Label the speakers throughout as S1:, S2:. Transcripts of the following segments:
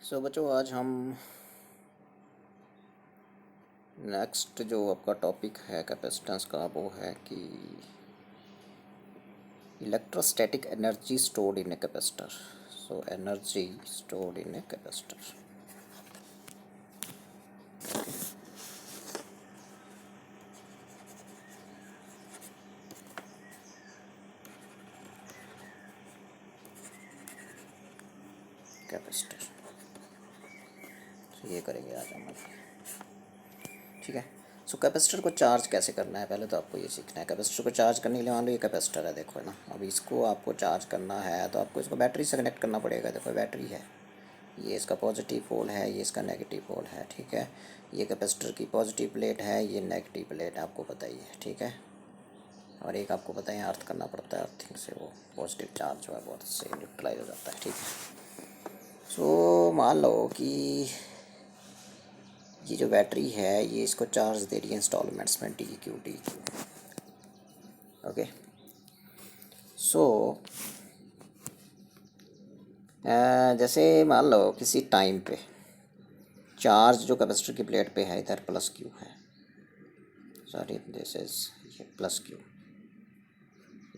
S1: सो बच्चों, आज हम नेक्स्ट जो आपका टॉपिक है कैपेसिटेंस का वो है कि electrostatic energy stored in a capacitor. So energy stored in a capacitor. Capacitor ये करेंगे आज हम। ठीक है। सो कैपेसिटर को चार्ज कैसे करना है, पहले तो आपको ये सीखना है। कैपेसिटर को चार्ज करने के लिए मान लो ये कैपेसिटर है, देखो है ना। अब इसको आपको चार्ज करना है तो आपको इसको बैटरी से कनेक्ट करना पड़ेगा। देखो बैटरी है, ये इसका पॉजिटिव पोल है, ये इसका नेगेटिव पोल है। ठीक है, ये कैपेसिटर की पॉजिटिव प्लेट है, ये नेगेटिव प्लेट है, आपको पता ही है। ठीक है, और एक आपको पता है अर्थ करना पड़ता है, अर्थिंग से वो पॉजिटिव चार्ज जो है बहुत से न्यूट्रलाइज हो जाता है। ठीक है। सो मान लो कि ये जो बैटरी है ये इसको चार्ज दे रही है इंस्टॉलमेंट्स में, डी क्यू। ओके। सो जैसे मान लो किसी टाइम पे चार्ज जो कैपेसिटर की प्लेट पे है इधर प्लस क्यू है, सॉरी दिस इज ये प्लस क्यू।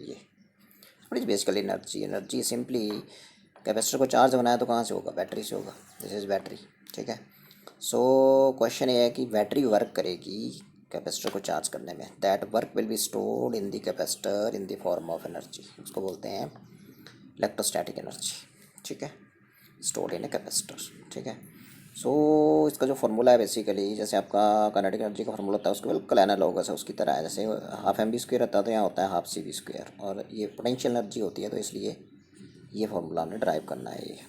S1: ये बड़ी बेसिकली एनर्जी सिंपली कैपेसिटर को चार्ज होना है तो कहाँ से होगा, बैटरी से होगा। This is battery. ठीक है। सो क्वेश्चन ये है कि बैटरी वर्क करेगी कैपेसिटर को चार्ज करने में। That work will be stored in the capacitor in the form of energy. उसको बोलते हैं इलेक्ट्रोस्टैटिक एनर्जी। ठीक है, स्टोर्ड इन ए कैपेसिटर। ठीक है। सो इसका जो फार्मूला है बेसिकली जैसे आपका काइनेटिक एनर्जी का फार्मूला होता है उसके बिल्कुल एनालॉगस है, उसकी तरह है। जैसे हाफ एम बी स्क्वायर रहता है तो यहाँ होता है हाफ सी बी स्क्वायर, और ये पोटेंशियल एनर्जी होती है तो इसलिए ये फार्मूला हमने ड्राइव करना है ये।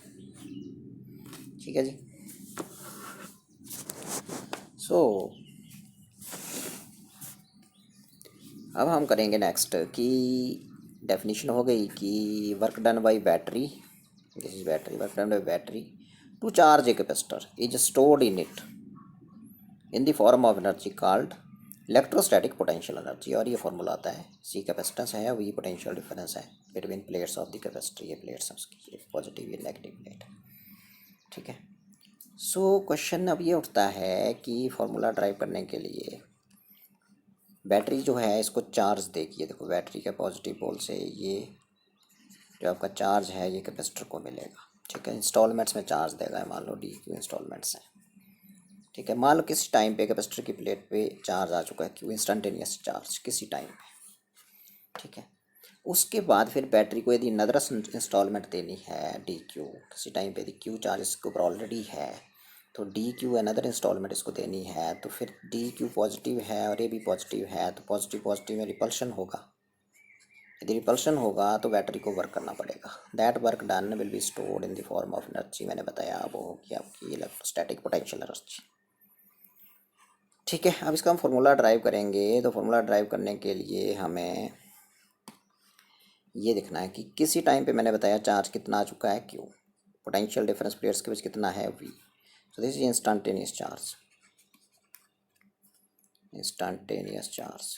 S1: ठीक है जी। सो अब हम करेंगे नेक्स्ट कि डेफिनेशन हो गई कि work done by battery, this is battery, work done by battery to charge a capacitor is stored in it in the form of energy called electrostatic potential energy. और ये फार्मूला आता है, C capacitance है, V potential difference है between plates of the capacitor. ये plates हैं उसकी, ये पॉजिटिव ये नेगेटिव प्लेट। ठीक है। सो क्वेश्चन अब ये उठता है कि फार्मूला ड्राइव करने के लिए बैटरी जो है इसको चार्ज देगी। देखो बैटरी के पॉजिटिव पोल से ये जो आपका चार्ज है ये कैपेसिटर को मिलेगा। ठीक है, इंस्टॉलमेंट्स में चार्ज देगा, मान लो डी क्यू इंस्टॉलमेंट्स हैं। ठीक है, मान लो किसी टाइम पे कैपेसिटर की प्लेट पे चार्ज आ चुका है क्यू, इंस्टेंटेनियस चार्ज किसी टाइम पे। ठीक है, उसके बाद फिर बैटरी को यदि नदरस इंस्टॉलमेंट देनी है डी क्यू, किसी टाइम पे यदि क्यू चार्ज इसके ऊपर ऑलरेडी है तो डी क्यू अनदर इंस्टॉलमेंट इसको देनी है, तो फिर डी क्यू पॉजिटिव है और ये भी पॉजिटिव है तो पॉजिटिव पॉजिटिव में रिपल्शन होगा। यदि रिपल्शन होगा तो बैटरी को वर्क करना पड़ेगा। That work done will be stored in the form of energy. मैंने बताया वो होगी आपकी इलेक्ट्रोस्टैटिक पोटेंशियल एनर्जी। ठीक है, अब इसका हम फार्मूला ड्राइव करेंगे। तो फार्मूला ड्राइव करने के लिए हमें ये देखना है कि किसी टाइम पे मैंने बताया चार्ज कितना आ चुका है क्यू, पोटेंशियल डिफरेंस प्लेट्स के बीच कितना है V. So this is instantaneous charge, instantaneous charge.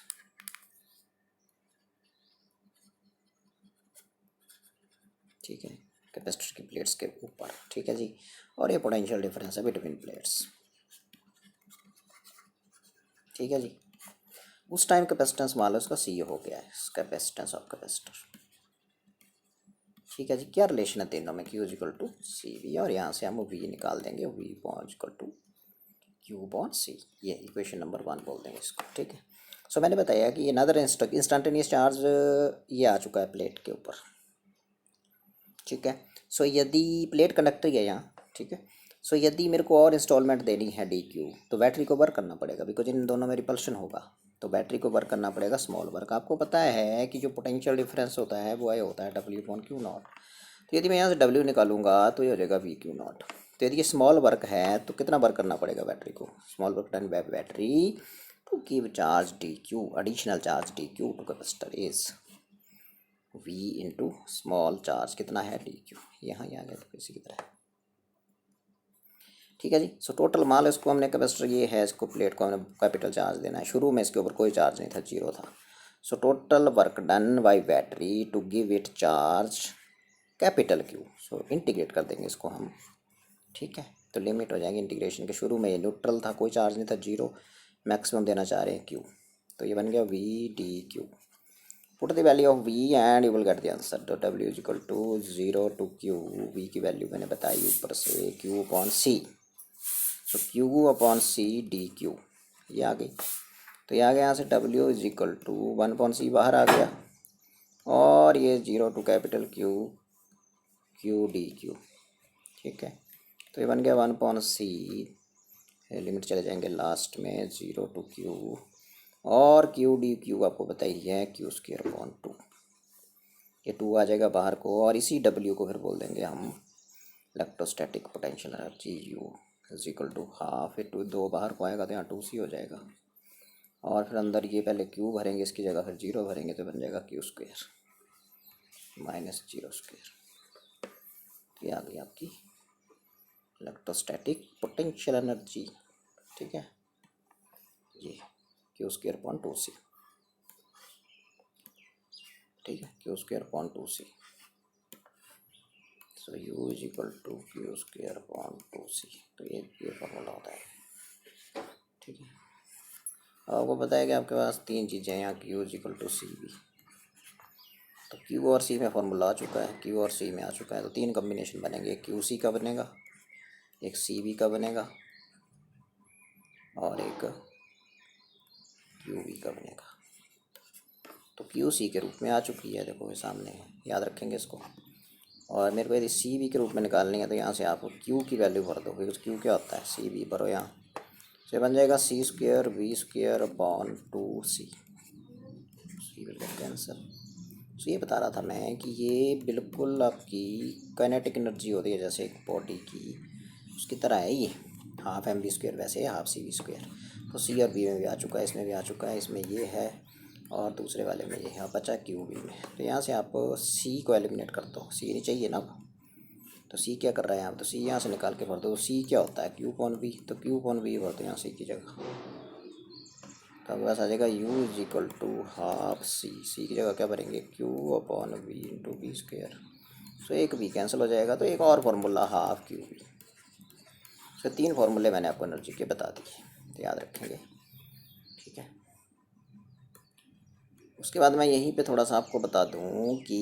S1: ठीक है, कैपेसिटर की प्लेट्स के ऊपर। ठीक है जी, और ये पोटेंशियल डिफरेंस है बिटवीन प्लेट्स। ठीक है जी। उस टाइम कैपेसिटेंस मान लो इसका सी हो गया है, कैपेसिटेंस ऑफ कैपेसिटर। ठीक है जी, क्या रिलेशन है तीनों में, Q equal to C V, और यहाँ से हम वी निकाल देंगे, वी इक्वल टू क्यू बॉन सी। ये इक्वेशन नंबर 1 बोल देंगे इसको। ठीक है। सो मैंने बताया कि ये नदर इंस्टेंटेनियस चार्ज ये आ चुका है प्लेट के ऊपर। ठीक है। सो यदि प्लेट कंडक्टर है यहाँ, ठीक है, सो यदि मेरे को और इंस्टॉलमेंट देनी है डी क्यू तो बैटरी को वर्क करना पड़ेगा, बिकॉज इन दोनों में रिपल्शन होगा तो बैटरी को वर्क करना पड़ेगा स्मॉल वर्क। आपको पता है कि जो पोटेंशियल डिफरेंस होता है वो ये होता है डब्ल्यू अपॉन क्यू नॉट। तो यदि मैं यहाँ से डब्ल्यू निकालूंगा तो ये हो जाएगा वी क्यू नॉट। तो यदि ये स्मॉल वर्क है तो कितना वर्क करना पड़ेगा बैटरी को, small work done by battery to give charge D Q, additional charge D Q to capacitor is V into small charge कितना है डी क्यू। यहाँ आ गया तो इसी की तरह। ठीक है जी। सो टोटल मान लो इसको हमने कैपेसिटर ये है, इसको प्लेट को हमने कैपिटल चार्ज देना है, शुरू में इसके ऊपर कोई चार्ज नहीं था, जीरो था। So total work done by battery to give it charge capital Q. So integrate कर देंगे इसको हम, ठीक है, तो लिमिट हो जाएगी इंटीग्रेशन के। शुरू में ये न्यूट्रल था, कोई चार्ज नहीं था, जीरो, मैक्सिमम देना चाह रहे हैं क्यू, तो ये बन गया V D Q. Put the value of V and you will get the answer. तो W is equal to 0 to Q, V की वैल्यू मैंने बताई ऊपर से, Q upon C, so Q upon C D Q, ये आ गई। तो ये आ गया यहाँ से W is equal to 1 upon C बाहर आ गया, और ये 0 to capital Q, Q D Q. ठीक है, तो ये बन गया 1 अपॉन सी, लिमिट चले जाएंगे लास्ट में, 0 टू क्यू, और क्यू डी क्यू आपको बताई है क्यू स्क्वायर अपॉन 2, ये 2 आ जाएगा बाहर को, और इसी डब्ल्यू को फिर बोल देंगे हम electrostatic potential energy, U is equal to half, ये 2 2 बाहर को आएगा तो यहाँ 2 सी हो जाएगा, और फिर अंदर ये पहले क्यू भरेंगे, इसकी जगह फिर 0 भरेंगे, तो बन जाएगा क्यू स्क्वायर माइनस 0 स्क्वायर। तो ये आ गई आपकी इलेक्ट्रोस्टैटिक पोटेंशियल एनर्जी। ठीक है, ये क्यू स्क्वायर अपॉन 2 सी, ठीक है, Q square upon 2 C, so U is equal to Q square upon 2 C. तो ये फॉर्मूला होता है। ठीक है, आपको पता है कि आपके पास 3 चीज़ें हैं यहाँ, Q is equal to C B, तो क्यू और सी में फॉर्मूला आ चुका है, क्यू और सी में आ चुका है, तो 3 कम्बिनेशन बनेंगे, एक क्यू सी का बनेगा, एक सी बी का बनेगा, और एक क्यू बी का बनेगा। तो क्यू सी के रूप में आ चुकी है, देखो ये सामने है, याद रखेंगे इसको। और मेरे को यदि सी बी के रूप में निकालनी है, तो यहाँ से आप क्यू की वैल्यू भर दो, बिकॉज क्यू क्या होता है, सी बी भरो यहाँ, तो बन जाएगा C square V square upon 2 C, C will get cancel. तो ये बता रहा था मैं कि ये बिल्कुल आपकी काइनेटिक एनर्जी होती है जैसे एक बॉडी की, उसकी तरह है ये, हाफ एम बी स्क्वायर वैसे हाफ सी बी स्क्वायर। तो सी और बी में भी आ चुका है, इसमें भी आ चुका है, इसमें ये है, और दूसरे वाले में ये है, बचा क्यू बी में। तो यहाँ से आप सी को एलिमिनेट कर दो, सी नहीं चाहिए ना अब, तो सी क्या कर रहा है यहाँ, तो सी यहाँ से निकाल के भर दो, सी क्या होता है, क्यू पॉन बी, तो क्यू पॉन बी भर दो यहाँ सी की जगह, तो आपके पास आ जाएगा U is equal to half C, C की जगह क्या भरेंगे, Q upon B into B square, so एक बी कैंसिल हो जाएगा, तो एक और formula half Q B. So 3 फार्मूले मैंने आपको एनर्जी के बता दिए, तो याद रखेंगे। ठीक है, उसके बाद मैं यहीं पे थोड़ा सा आपको बता दूं कि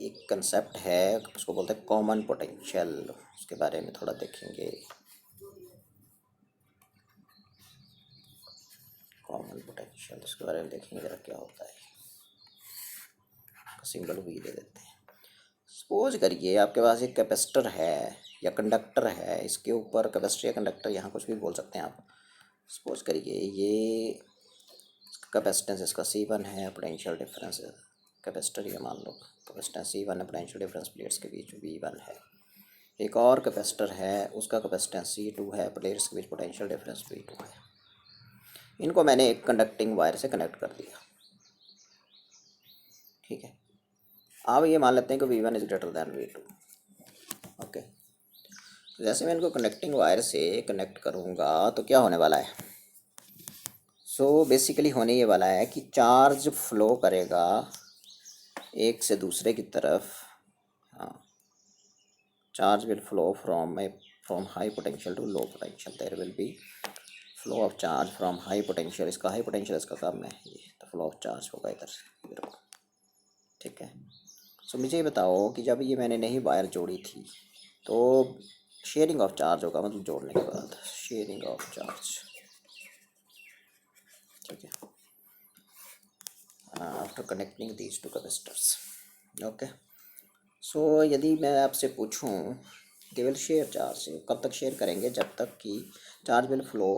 S1: एक कंसेप्ट है, उसको बोलते हैं कॉमन पोटेंशियल, उसके बारे में थोड़ा देखेंगे। कॉमन पोटेंशियल, उसके बारे में देखेंगे जरा क्या होता है, सिंबल भी दे देते हैं। सपोज करिए आपके पास एक कैपेसिटर है या कंडक्टर है, इसके ऊपर कैपेसिटर या कंडक्टर, यहाँ कुछ भी बोल सकते हैं आप। सपोज करिए ये कैपेसिटेंस इसका C1 है, पोटेंशियल डिफरेंस कैपेसिटर ये मान लो, कैपेसिटेंस C1 है, पोटेंशियल डिफरेंस प्लेट्स के बीच V1 है। एक और कैपेसिटर है, उसका कैपेसिटेंस C2 है, प्लेट्स के बीच पोटेंशियल डिफरेंस V2 है। इनको मैंने एक कंडक्टिंग वायर से कनेक्ट कर दिया। ठीक है, अब ये मान लेते हैं कि V1 is greater then V2। Okay, जैसे मैं इनको कनेक्टिंग वायर से कनेक्ट करूँगा तो क्या होने वाला है, सो बेसिकली होने ये वाला है कि चार्ज फ्लो करेगा एक से दूसरे की तरफ। हाँ, charge will flow from high potential to low potential, there will be flow of charge from high potential, इसका हाई पोटेंशियल इसका कम है, ये तो फ्लो ऑफ चार्ज होगा इधर से इधर को। ठीक है, सो मुझे ये बताओ कि जब ये मैंने नहीं वायर जोड़ी थी तो शेयरिंग ऑफ चार्ज होगा, मतलब जोड़ने के बाद शेयरिंग ऑफ चार्ज। ठीक है, after connecting these two capacitors. Okay, so यदि मैं आपसे पूछूं दे विल शेयर चार्ज, कब तक शेयर करेंगे, जब तक कि charge will flow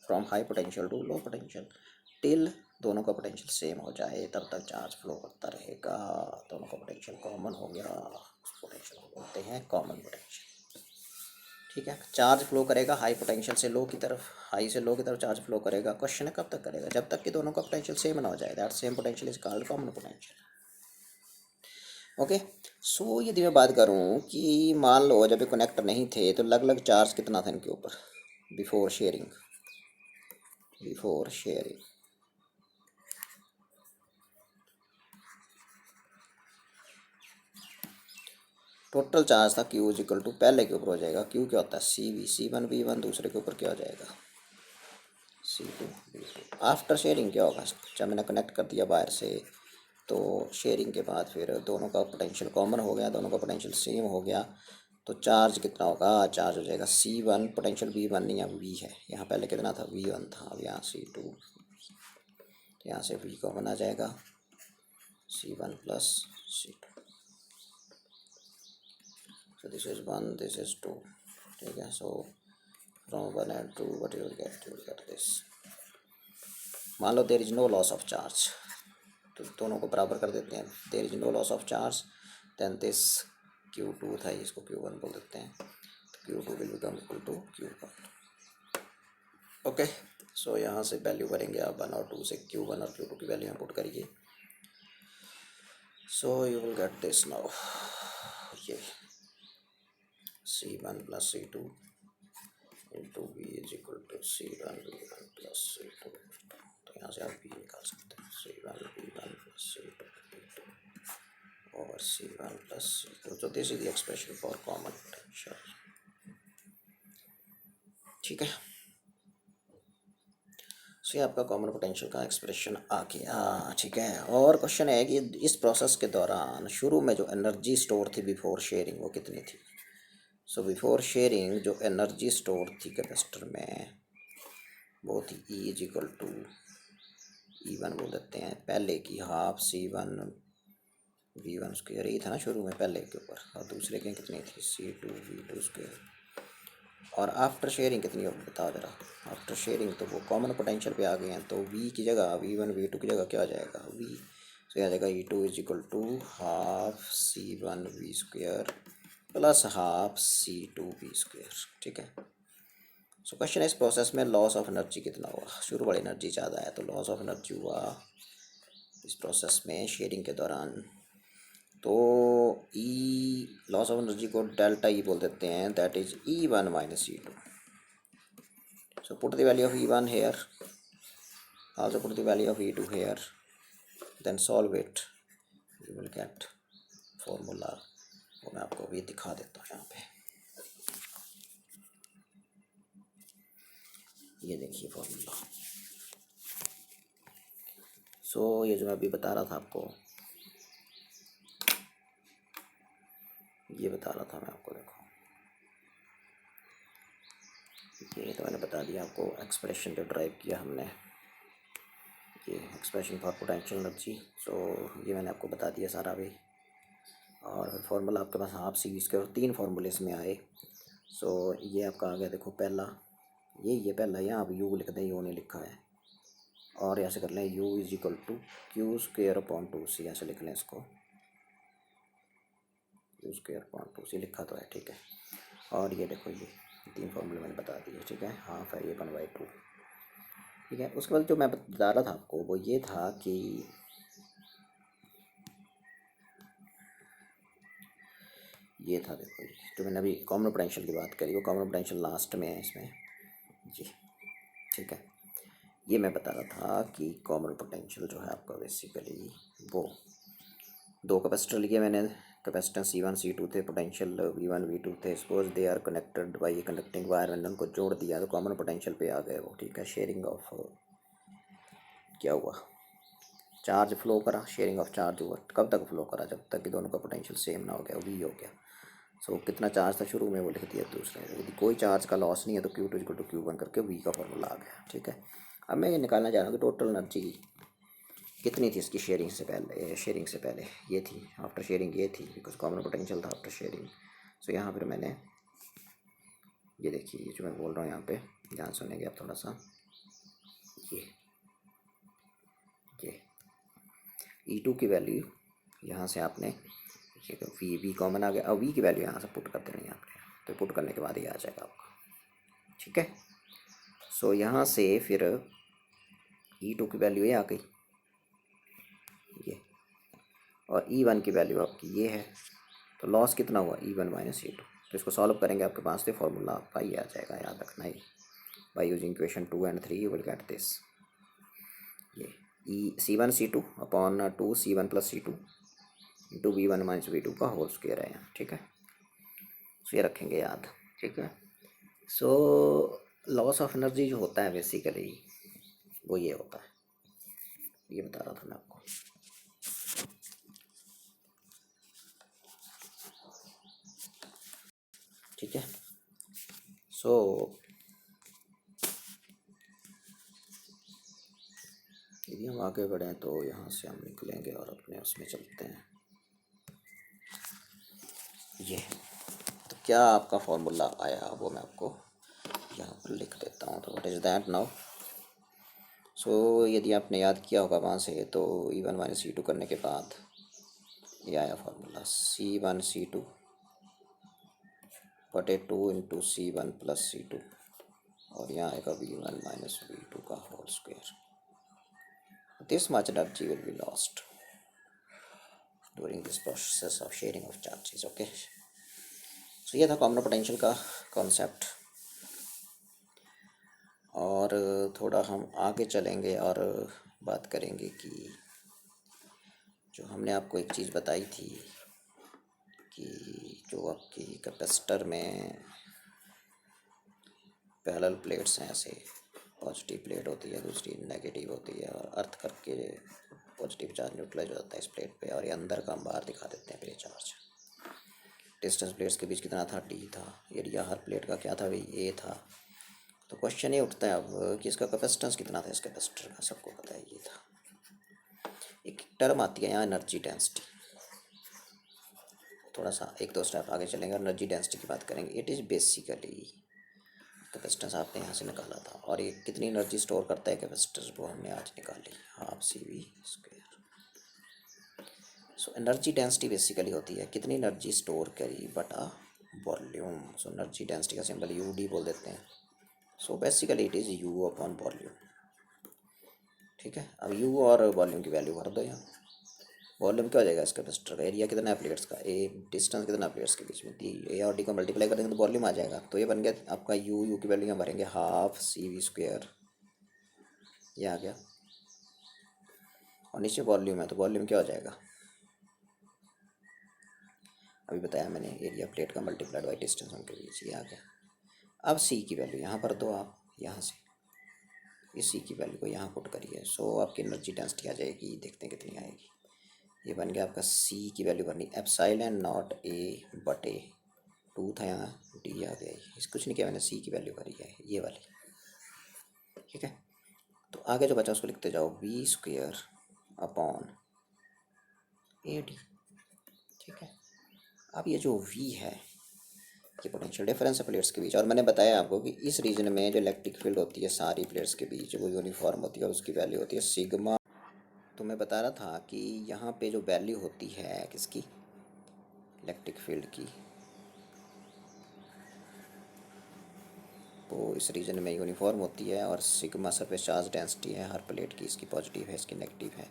S1: from high potential to low potential, till दोनों का पोटेंशियल सेम हो जाए, तब तक चार्ज फ्लो करता रहेगा। दोनों का पोटेंशियल कॉमन हो गया, उस पोटेंशियल को बोलते हैं कॉमन पोटेंशियल। ठीक है, चार्ज फ्लो करेगा हाई पोटेंशियल से लो की तरफ, हाई से लो की तरफ चार्ज फ्लो करेगा। क्वेश्चन है कब तक करेगा, जब तक कि दोनों का पोटेंशियल सेम ना हो जाए, that same potential is called common potential. Okay, so यदि मैं बात करूं कि मान लो जब ये कनेक्ट नहीं थे तो अलग अलग चार्ज कितना था इनके ऊपर before sharing, before sharing. Total charge था क्यू इज इक्वल टू, पहले के ऊपर हो जाएगा क्यू क्या होता है सी वन वी वन, दूसरे के ऊपर क्या हो जाएगा C2 V2। आफ्टर शेयरिंग क्या होगा, जब मैंने कनेक्ट कर दिया वायर से तो शेयरिंग के बाद फिर दोनों का पोटेंशियल कॉमन हो गया, दोनों का पोटेंशियल सेम हो गया, तो चार्ज कितना होगा, चार्ज हो जाएगा C1, पोटेंशियल V1 नहीं, यहाँ V है, यहाँ पहले कितना था V1 था, अब यहाँ C2, तो यहाँ से V कॉमन आ जाएगा C1 plus C2, so this is 1, this is 2, ठीक है। So from 1 and 2 what you will get this, मान लो there is no loss of charge, तो दोनों को बराबर कर देते हैं, there is no loss of charge, then this Q2 था, इसको Q1 बोल देते हैं, तो Q2 will become equal to Q1। Okay, so यहाँ से वैल्यू भरेंगे आप 1 और 2 से, Q1 और Q2 की वैल्यू यहाँ पुट करिए, so you will get this now, ये C1 plus C2 into V is equal to C1 V1 plus C2, तो यहाँ से आप V निकाल सकते हैं, C1 V1 plus C2 V2 और C1 प्लस C2, तो this is the expression for common potential, ठीक है। सो ये आपका कॉमन पोटेंशियल का एक्सप्रेशन आ गया, ठीक है। और क्वेश्चन है कि इस प्रोसेस के दौरान शुरू में जो एनर्जी स्टोर थी बिफोर शेयरिंग वो कितनी थी। सो बिफोर शेयरिंग जो एनर्जी स्टोर थी कैपेसिटर में वो थी E is equal to E1 बोल देते हैं, पहले की हाफ C1 V1 स्क्वायर, यही था ना शुरू में पहले के ऊपर, और दूसरे के कितनी थी C2 V2 स्क्वायर, और आफ्टर शेयरिंग कितनी होगी बताओ जरा। आफ्टर शेयरिंग तो वो कॉमन पोटेंशियल पे आ गए हैं, तो V की जगह V1 V2 की जगह क्या आ जाएगा V, तो आ जाएगा E2 is equal to half C1 V square plus half C2 V square, ठीक है। सो क्वेश्चन इस प्रोसेस में लॉस ऑफ एनर्जी कितना हुआ, शुरू वाली एनर्जी ज़्यादा है, तो लॉस ऑफ एनर्जी हुआ इस प्रोसेस में शेयरिंग के दौरान, तो ई लॉस ऑफ एनर्जी को डेल्टा ई बोल देते हैं, that is E1 minus E2। So put the value of E1 here, also put the value of E2 here, then solve it, you will get formula, वो मैं आपको भी दिखा देता हूँ यहाँ पे, ये देखिए फॉर्मूला। सो ये जो मैं अभी बता रहा था आपको, ये बता रहा था मैं आपको, देखो ये तो मैंने बता दिया आपको, एक्सप्रेशन जो ड्राइव किया हमने, ये एक्सप्रेशन फॉर पोटेंशियल एनर्जी, सो ये मैंने आपको बता दिया सारा अभी, और फार्मूला आपके पास हाफ सी इसके, और 3 फार्मूले इसमें आए। सो ये आपका आ गया, देखो पहला ये पहला, यहाँ आप यू लिख दें, यू नहीं लिखा है, और ऐसे कर लें U is equal to Q square upon 2c, ऐसे लिख लें इसको, क्यू स्क्वेयर अपॉन 2c लिखा तो है, ठीक है। और ये देखो ये 3 फार्मूले मैंने बता दिए, ठीक है, हाफ है ये 1/2, ठीक है। उसके बाद जो मैं बता रहा था आपको वो ये था कि ये था, देखो ये जो मैंने अभी कॉमन पोटेंशियल की बात करी, वो कॉमन पोटेंशियल लास्ट में है इसमें जी, ठीक है। ये मैं बता रहा था कि कॉमन पोटेंशियल जो है आपका बेसिकली वो 2 कैपेसिटर लिए मैंने, कैपेसिटेंस C1 C2 थे, पोटेंशियल V1 V2 थे, suppose they are connected by a conducting wire, मैंने उनको जोड़ दिया तो कॉमन पोटेंशियल पे आ गए वो, ठीक है। शेयरिंग ऑफ क्या हुआ, चार्ज फ्लो करा, शेयरिंग ऑफ चार्ज हुआ, कब तक फ्लो करा, जब तक कि दोनों का पोटेंशियल सेम ना हो गया, V हो गया। सो कितना चार्ज था शुरू में वो लिख दिया दूसरे, यदि कोई चार्ज का लॉस नहीं है तो Q2 इक्वल टू Q1 करके V का फॉर्मूला आ गया, ठीक है। अब मैं ये निकालना चाह रहा हूँ कि टोटल एनर्जी कितनी थी इसकी शेयरिंग से पहले ये थी, आफ्टर शेयरिंग ये थी, बिकॉज कॉमन पोटेंशियल था आफ्टर शेयरिंग। सो यहाँ पर मैंने ये देखिए, ये जो मैं बोल रहा हूँ यहाँ पे ध्यान सुनेंगे आप थोड़ा सा, ये E2 की वैल्यू यहाँ से आपने V कॉमन आ गया, अब V की वैल्यू यहाँ से पुट कर देनी है आपने, तो पुट करने के बाद ये आ जाएगा आपका, ठीक है। सो यहाँ से फिर E2 की वैल्यू ये आ गई ये, और E1 की वैल्यू आपकी ये है, तो लॉस कितना हुआ E1 माइनस E2, तो इसको सॉल्व करेंगे आपके पास तो फॉर्मूला आपका ये आ जाएगा, याद रखना ही, by using equation 2 and 3 you will get this, ये C1 C2 upon 2 C1 plus C2 into V1 minus V2 का होल स्क्वायर है यहाँ, ठीक है। सो ये रखेंगे याद, ठीक है। सो लॉस ऑफ एनर्जी जो होता है बेसिकली वो ये होता है, ये बता रहा था मैं आपको। ठीक है। सो यदि हम आगे बढ़ें तो यहाँ से हम निकलेंगे और अपने उसमें चलते हैं। ये तो क्या आपका फॉर्मूला आया वो मैं आपको यहाँ पर लिख देता हूँ। तो व्हाट इज़ दैट नाउ। सो यदि आपने याद किया होगा वहाँ से, तो E1 - E2 करने के बाद ये आया फार्मूला C1 C2 बटे 2 इंटू C1 + C2, और यहाँ आएगा V1 - V2 का whole square. This much energy will be lost during this process of sharing of charges. Okay, so ये था कॉमन पोटेंशियल का कॉन्सेप्ट। और थोड़ा हम आगे चलेंगे और बात करेंगे कि जो हमने आपको एक चीज़ बताई थी कि जो आपकी कैपेसिटर में पैरेलल प्लेट्स हैं, ऐसे पॉजिटिव प्लेट होती है, दूसरी नेगेटिव होती है, और अर्थ करके पॉजिटिव चार्ज न्यूट्रलाइज हो जाता है इस प्लेट पे, और ये अंदर का हम बाहर दिखा देते हैं प्ले चार्ज। डिस्टेंस प्लेट्स के बीच कितना था, D था। एरिया हर प्लेट का क्या था भाई, A था। तो क्वेश्चन ये उठता है अब कि इसका कैपेसिटेंस कितना था, इस कैपेसिटर का, सबको पता है ये था। एक टर्म आती है यहाँ एनर्जी डेंसिटी, थोड़ा सा एक दो स्टेप आगे चलेंगे और एनर्जी डेंसिटी की बात करेंगे। इट इज़ बेसिकली कैपेसिटेंस आपने यहाँ से निकाला था, और ये कितनी एनर्जी स्टोर करता है कैपेसिटर, वो हमने आज निकाली, half CV²। So energy density basically होती है कितनी एनर्जी स्टोर करी बटा वॉल्यूम। सो एनर्जी डेंसिटी का सिंबल UD बोल देते हैं। सो बेसिकली इट इज़ U/वॉल्यूम। ठीक है, अब U और वॉल्यूम की वैल्यू भर दो यहाँ। वॉल्यूम क्या हो जाएगा इस कैपेसिटर का, एरिया कितना है प्लेट्स का, ए डिस्टेंस कितना है प्लेट्स के बीच में, A और D को मल्टीप्लाई करेंगे तो वॉल्यूम आ जाएगा। तो ये बन गया आपका U की वैल्यू यहाँ भरेंगे हाफ CV², ये आ गया। और नीचे वॉल्यूम है, तो वॉल्यूम क्या हो जाएगा, अभी बताया मैंने, एरिया प्लेट का मल्टीप्लाइड बाई डिस्टेंस उनके बीच, ये आ गया। अब C की वैल्यू यहाँ भर दो आप, यहाँ से इस C की वैल्यू को यहाँ पुट करिए। सो आपकी एनर्जी डेंसिटी आ जाएगी, देखते हैं कितनी आएगी। ये बन गया आपका C की वैल्यू भरनी ε0A/2 था, यहाँ D आ गया। इस कुछ नहीं किया मैंने, C की वैल्यू भरी है ये वाली। ठीक है, तो आगे जो बचा उसको लिखते जाओ V²/AD। ठीक है, अब ये जो V है ये पोटेंशियल डिफरेंस है प्लेट्स के बीच, और मैंने बताया आपको कि इस रीजन में जो इलेक्ट्रिक फील्ड होती है सारी प्लेट्स के बीच वो यूनिफॉर्म होती है, उसकी वैल्यू होती है सिग्मा। तो मैं बता रहा था कि यहाँ पे जो वैल्यू होती है किसकी, इलेक्ट्रिक फील्ड की, वो इस रीजन में यूनिफॉर्म होती है, और सिग्मा सरफेस चार्ज डेंसिटी है हर प्लेट की, इसकी पॉजिटिव है इसकी नेगेटिव है,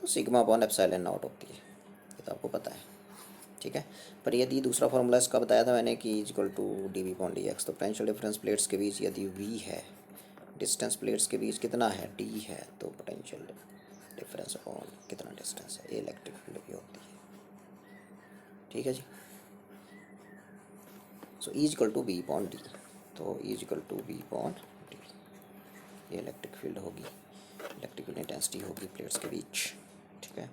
S1: तो σ/ε0 होती है, ये तो आपको पता है। ठीक है, पर यदि दूसरा फॉर्मूला इसका बताया था मैंने कि =dV/dx, तो पोटेंशियल डिफरेंस प्लेट्स के बीच यदि V है, डिस्टेंस प्लेट्स के बीच कितना है, D है, तो पोटेंशियल डिफरेंस अपॉन कितना डिस्टेंस है, ये इलेक्ट्रिक फील्ड की होती है। ठीक है जी, सो E =V/D, तो E =V/D, ये इलेक्ट्रिक फील्ड होगी, इलेक्ट्रिक फील्ड इंटेंसिटी होगी प्लेट्स के बीच। ठीक है,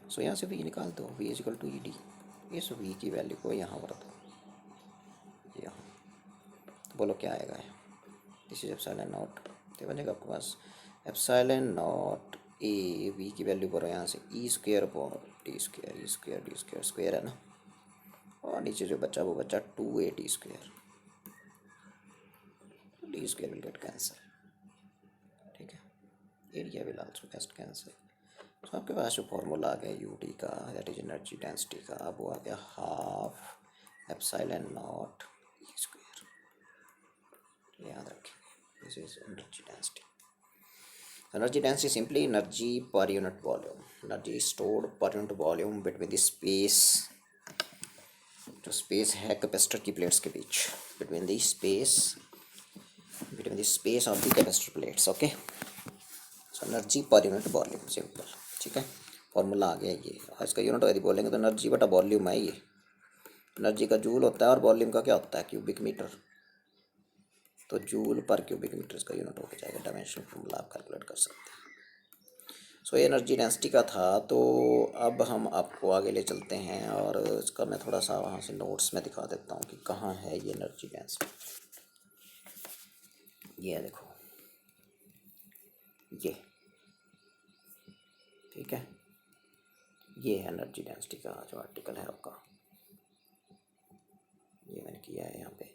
S1: सो यहाँ से V निकाल दो, V =ED। इस V की वैल्यू को यहाँ भर दो, यहाँ, तो बोलो क्या आएगा, दिस इज ε0, तो बनेगा आपके पास ε0A, V की वैल्यू भरो यहाँ से E²/D², स्क्वायर है ना, और नीचे जो बचा वो बचा 2AD², D² will get cancel. ठीक है, area will also get cancel. तो आपके पास जो फॉर्मूला आ गया UD का, दैट इज एनर्जी डेंसिटी का, अब वो आ गया ½ ε0E²। याद रखेंगे, this is energy density. Energy density simply energy per unit volume, energy stored per unit volume between the space, जो स्पेस है कैपेसिटर की प्लेट्स के बीच, between the space of the capacitor plates. Okay, so energy per unit volume, simple. ठीक है, formula आ गया ये, और इसका यूनिट यदि बोलेंगे तो एनर्जी बटा वॉल्यूम है ये, एनर्जी का जूल होता है और वॉल्यूम का क्या होता है, क्यूबिक मीटर। तो जूल पर क्यूबिक मीटर इसका यूनिट होकर जाएगा, डायमेंशन फॉर्मूला आप कैलकुलेट कर सकते हैं। सो ये एनर्जी डेंसिटी का था। तो अब हम आपको आगे ले चलते हैं और इसका मैं थोड़ा सा वहाँ से नोट्स में दिखा देता हूँ कि कहाँ है ये एनर्जी डेंसिटी। ये देखो, ये ठीक है, ये है एनर्जी डेंसिटी का जो आर्टिकल है आपका, ये मैंने किया है यहाँ पे।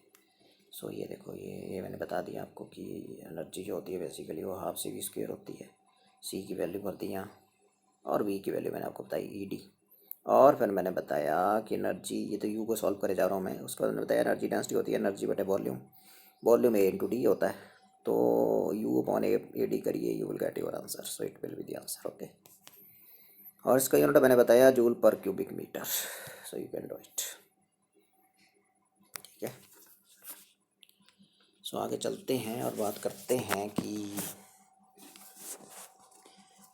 S1: सो ये देखो, ये मैंने बता दिया आपको कि एनर्जी जो होती है बेसिकली वो हाफ सी वी स्क्वायर होती है। सी की वैल्यू भर दी यहाँ, और वी की वैल्यू मैंने आपको बताई ई डी। और फिर मैंने बताया कि एनर्जी, ये तो यू को सॉल्व करे जा रहा हूँ मैं, उसके बाद मैंने बताया एनर्जी डेंसिटी होती है एनर्जी बटे volume, volume A into D होता है। तो यू अपॉन ए डी करिए, you will get your answer, so it will be the answer. Okay, और इसका यूनिट मैंने बताया joule per cubic metre, so you can do it. ठीक है, सो आगे चलते हैं और बात करते हैं कि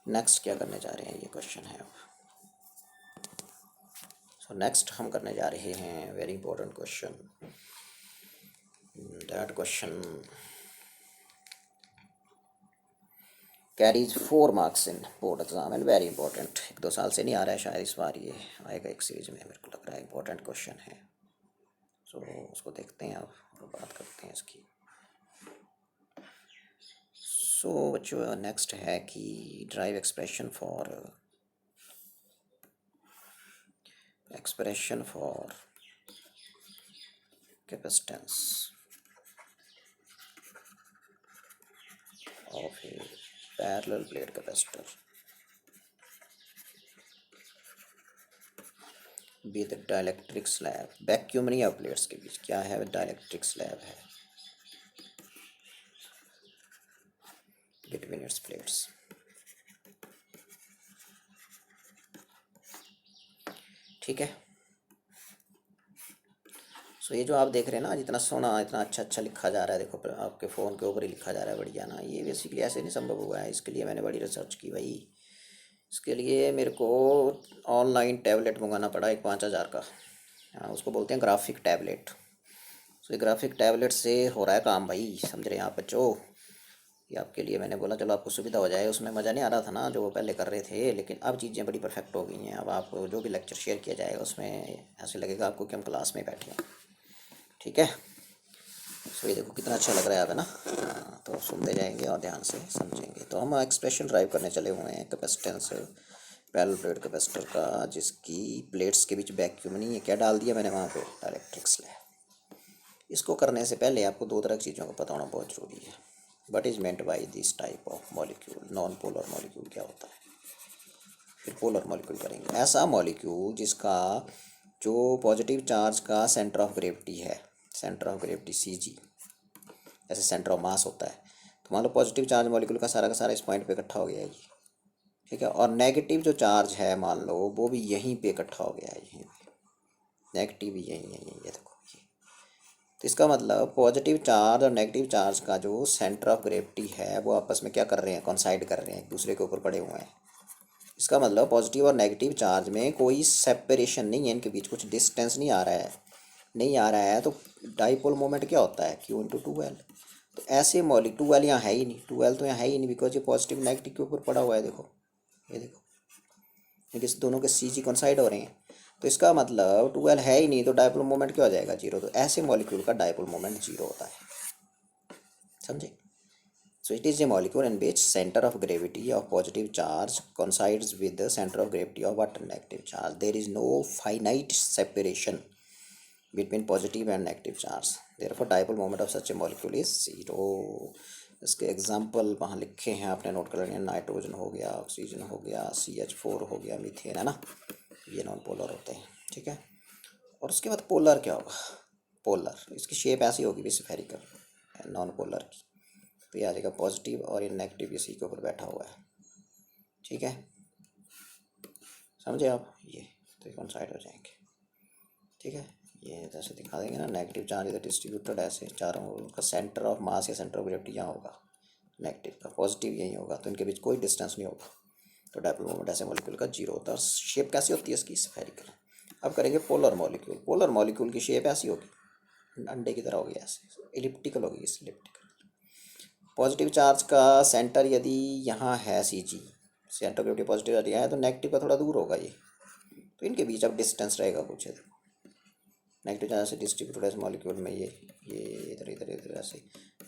S1: नेक्स्ट क्या करने जा रहे हैं, ये क्वेश्चन है अब। सो नेक्स्ट हम करने जा रहे हैं very important question. That question carries 4 marks in board exam and very important. 1-2 साल से नहीं आ रहा है शायद, इस बार ये आएगा एक सीरीज में, मेरे को लग रहा है इंपॉर्टेंट क्वेश्चन है। सो उसको देखते हैं अब और बात करते हैं इसकी। सो बच्चों नेक्स्ट है कि drive expression for capacitance of a parallel plate capacitor with dielectric slab। Vacuum नहीं है प्लेट्स के बीच, क्या है, डाइलेक्ट्रिक स्लैब है बिटवीन इट्स प्लेट्स। ठीक है, सो ये जो आप देख रहे हैं ना, जितना सोना इतना अच्छा अच्छा लिखा जा रहा है, देखो आपके फ़ोन के ऊपर ही लिखा जा रहा है, बढ़िया ना। ये बेसिकली ऐसे नहीं संभव हुआ है, इसके लिए मैंने बड़ी रिसर्च की भाई। इसके लिए मेरे को ऑनलाइन टैबलेट मंगाना पड़ा एक 5,000 का। हाँ, उसको बोलते हैं ग्राफिक टैबलेट। सो ये ग्राफिक टैबलेट से हो रहा है काम भाई, समझ रहे हैं आप बच्चों। ये आपके लिए मैंने बोला चलो आपको सुविधा हो जाए। उसमें मज़ा नहीं आ रहा था ना जो वो पहले कर रहे थे, लेकिन अब चीज़ें बड़ी परफेक्ट हो गई हैं। अब आपको जो भी लेक्चर शेयर किया जाएगा उसमें ऐसे लगेगा आपको कि हम क्लास में बैठे हैं। ठीक है, सो ये देखो कितना अच्छा लग रहा है अब, है ना। तो सुनते जाएंगे और ध्यान से समझेंगे। तो हम एक्सप्रेशन ड्राइव करने चले हुए हैं कैपेसिटेंस पैरेलल प्लेट कैपेसिटर का, जिसकी प्लेट्स के बीच वैक्यूम नहीं है। क्या डाल दिया मैंने वहाँ पे, डाइलेक्ट्रिक स्लैब। इसको करने से पहले आपको 2 तरह की चीज़ों का पता होना बहुत ज़रूरी है। What is meant by this type of molecule. Non polar molecule क्या होता है, फिर पोलर मॉलिक्यूल करेंगे। ऐसा मॉलिक्यूल जिसका जो पॉजिटिव चार्ज का सेंटर ऑफ ग्रेविटी है, सेंटर ऑफ ग्रेविटी CG, जैसे सेंटर ऑफ मास होता है। तो मान लो पॉजिटिव चार्ज मॉलिक्यूल का सारा इस पॉइंट पे इकट्ठा हो गया है ये, ठीक है। और नेगेटिव जो चार्ज है मान लो वो भी यहीं पे इकट्ठा हो गया है, यहीं पे। नेगेटिव भी यहीं है, ये देखो ये। तो इसका मतलब पॉजिटिव चार्ज और नेगेटिव चार्ज का जो सेंटर ऑफ ग्रेविटी है वो आपस में क्या कर रहे हैं, कॉन्साइड कर रहे हैं, एक दूसरे के ऊपर पड़े हुए हैं। इसका मतलब पॉजिटिव और नेगेटिव चार्ज में कोई सेपरेशन नहीं है, इनके बीच कुछ डिस्टेंस नहीं आ रहा है, नहीं आ रहा है। तो डाइपोल मोमेंट क्या होता है, Q×2L। तो ऐसे मॉलिक्यूल 2L यहाँ है ही नहीं, 2L तो यहाँ है ही नहीं, बिकॉज ये पॉजिटिव नेगेटिव के ऊपर पड़ा हुआ है। देखो ये देखो, ये दोनों के CG कॉन्साइड हो रहे हैं। तो इसका मतलब 2L है ही नहीं, तो डाइपोल मोमेंट क्या हो जाएगा, 0। तो ऐसे मॉलिक्यूल का डाइपोल मोमेंट 0 होता है, समझे। So it is a molecule in which center of gravity of positive charge coincides with the center of gravity of what, negative charge. There is no finite separation between positive and negative charge. Therefore dipole moment of such a molecule is 0. इसके example वहाँ लिखे हैं, आपने note कर लेना। Nitrogen हो गया, oxygen हो गया, CH4 हो गया, मीथेन, है ना, ये नॉन पोलर होते हैं। ठीक है, और उसके बाद पोलर क्या होगा, पोलर इसकी शेप ऐसी होगी भी स्फेरिकल, नॉन पोलर की। तो ये आ जाएगा पॉजिटिव और ये नेगेटिव इसी के ऊपर बैठा हुआ है। ठीक है, समझे आप, ये तो कौन साइड हो जाएंगे। ठीक है, ये जैसे दिखा देंगे ना, नेगेटिव चार्ज इधर डिस्ट्रीब्यूटेड ऐसे चारों, उनका सेंटर ऑफ मास या सेंटर ऑफ ग्रेविटी यहाँ होगा नेगेटिव का, पॉजिटिव यहीं होगा, तो इनके बीच कोई डिस्टेंस नहीं होगा। तो डाइपोल मोमेंट ऐसे मॉलिक्यूल का 0 होता है। और शेप कैसी होती है इसकी, स्फेरिकल। अब करेंगे पोलर मॉलिक्यूल। पोलर मॉलिक्यूल की शेप ऐसी होगी, अंडे की तरह होगी, ऐसे इलिप्टिकल होगी, इस इलिप्टिकल। पॉजिटिव चार्ज का सेंटर यदि यहाँ है सी जी, सेंटर ग्रेविटी पॉजिटिव चार्ज यहाँ है, तो नेगेटिव का थोड़ा दूर होगा ये, तो इनके बीच अब डिस्टेंस रहेगा कुछ, नेगेटिव चार्ज से डिस्ट्रीब्यूटेड है मॉलिक्यूल में, ये इधर इधर इधर ऐसे,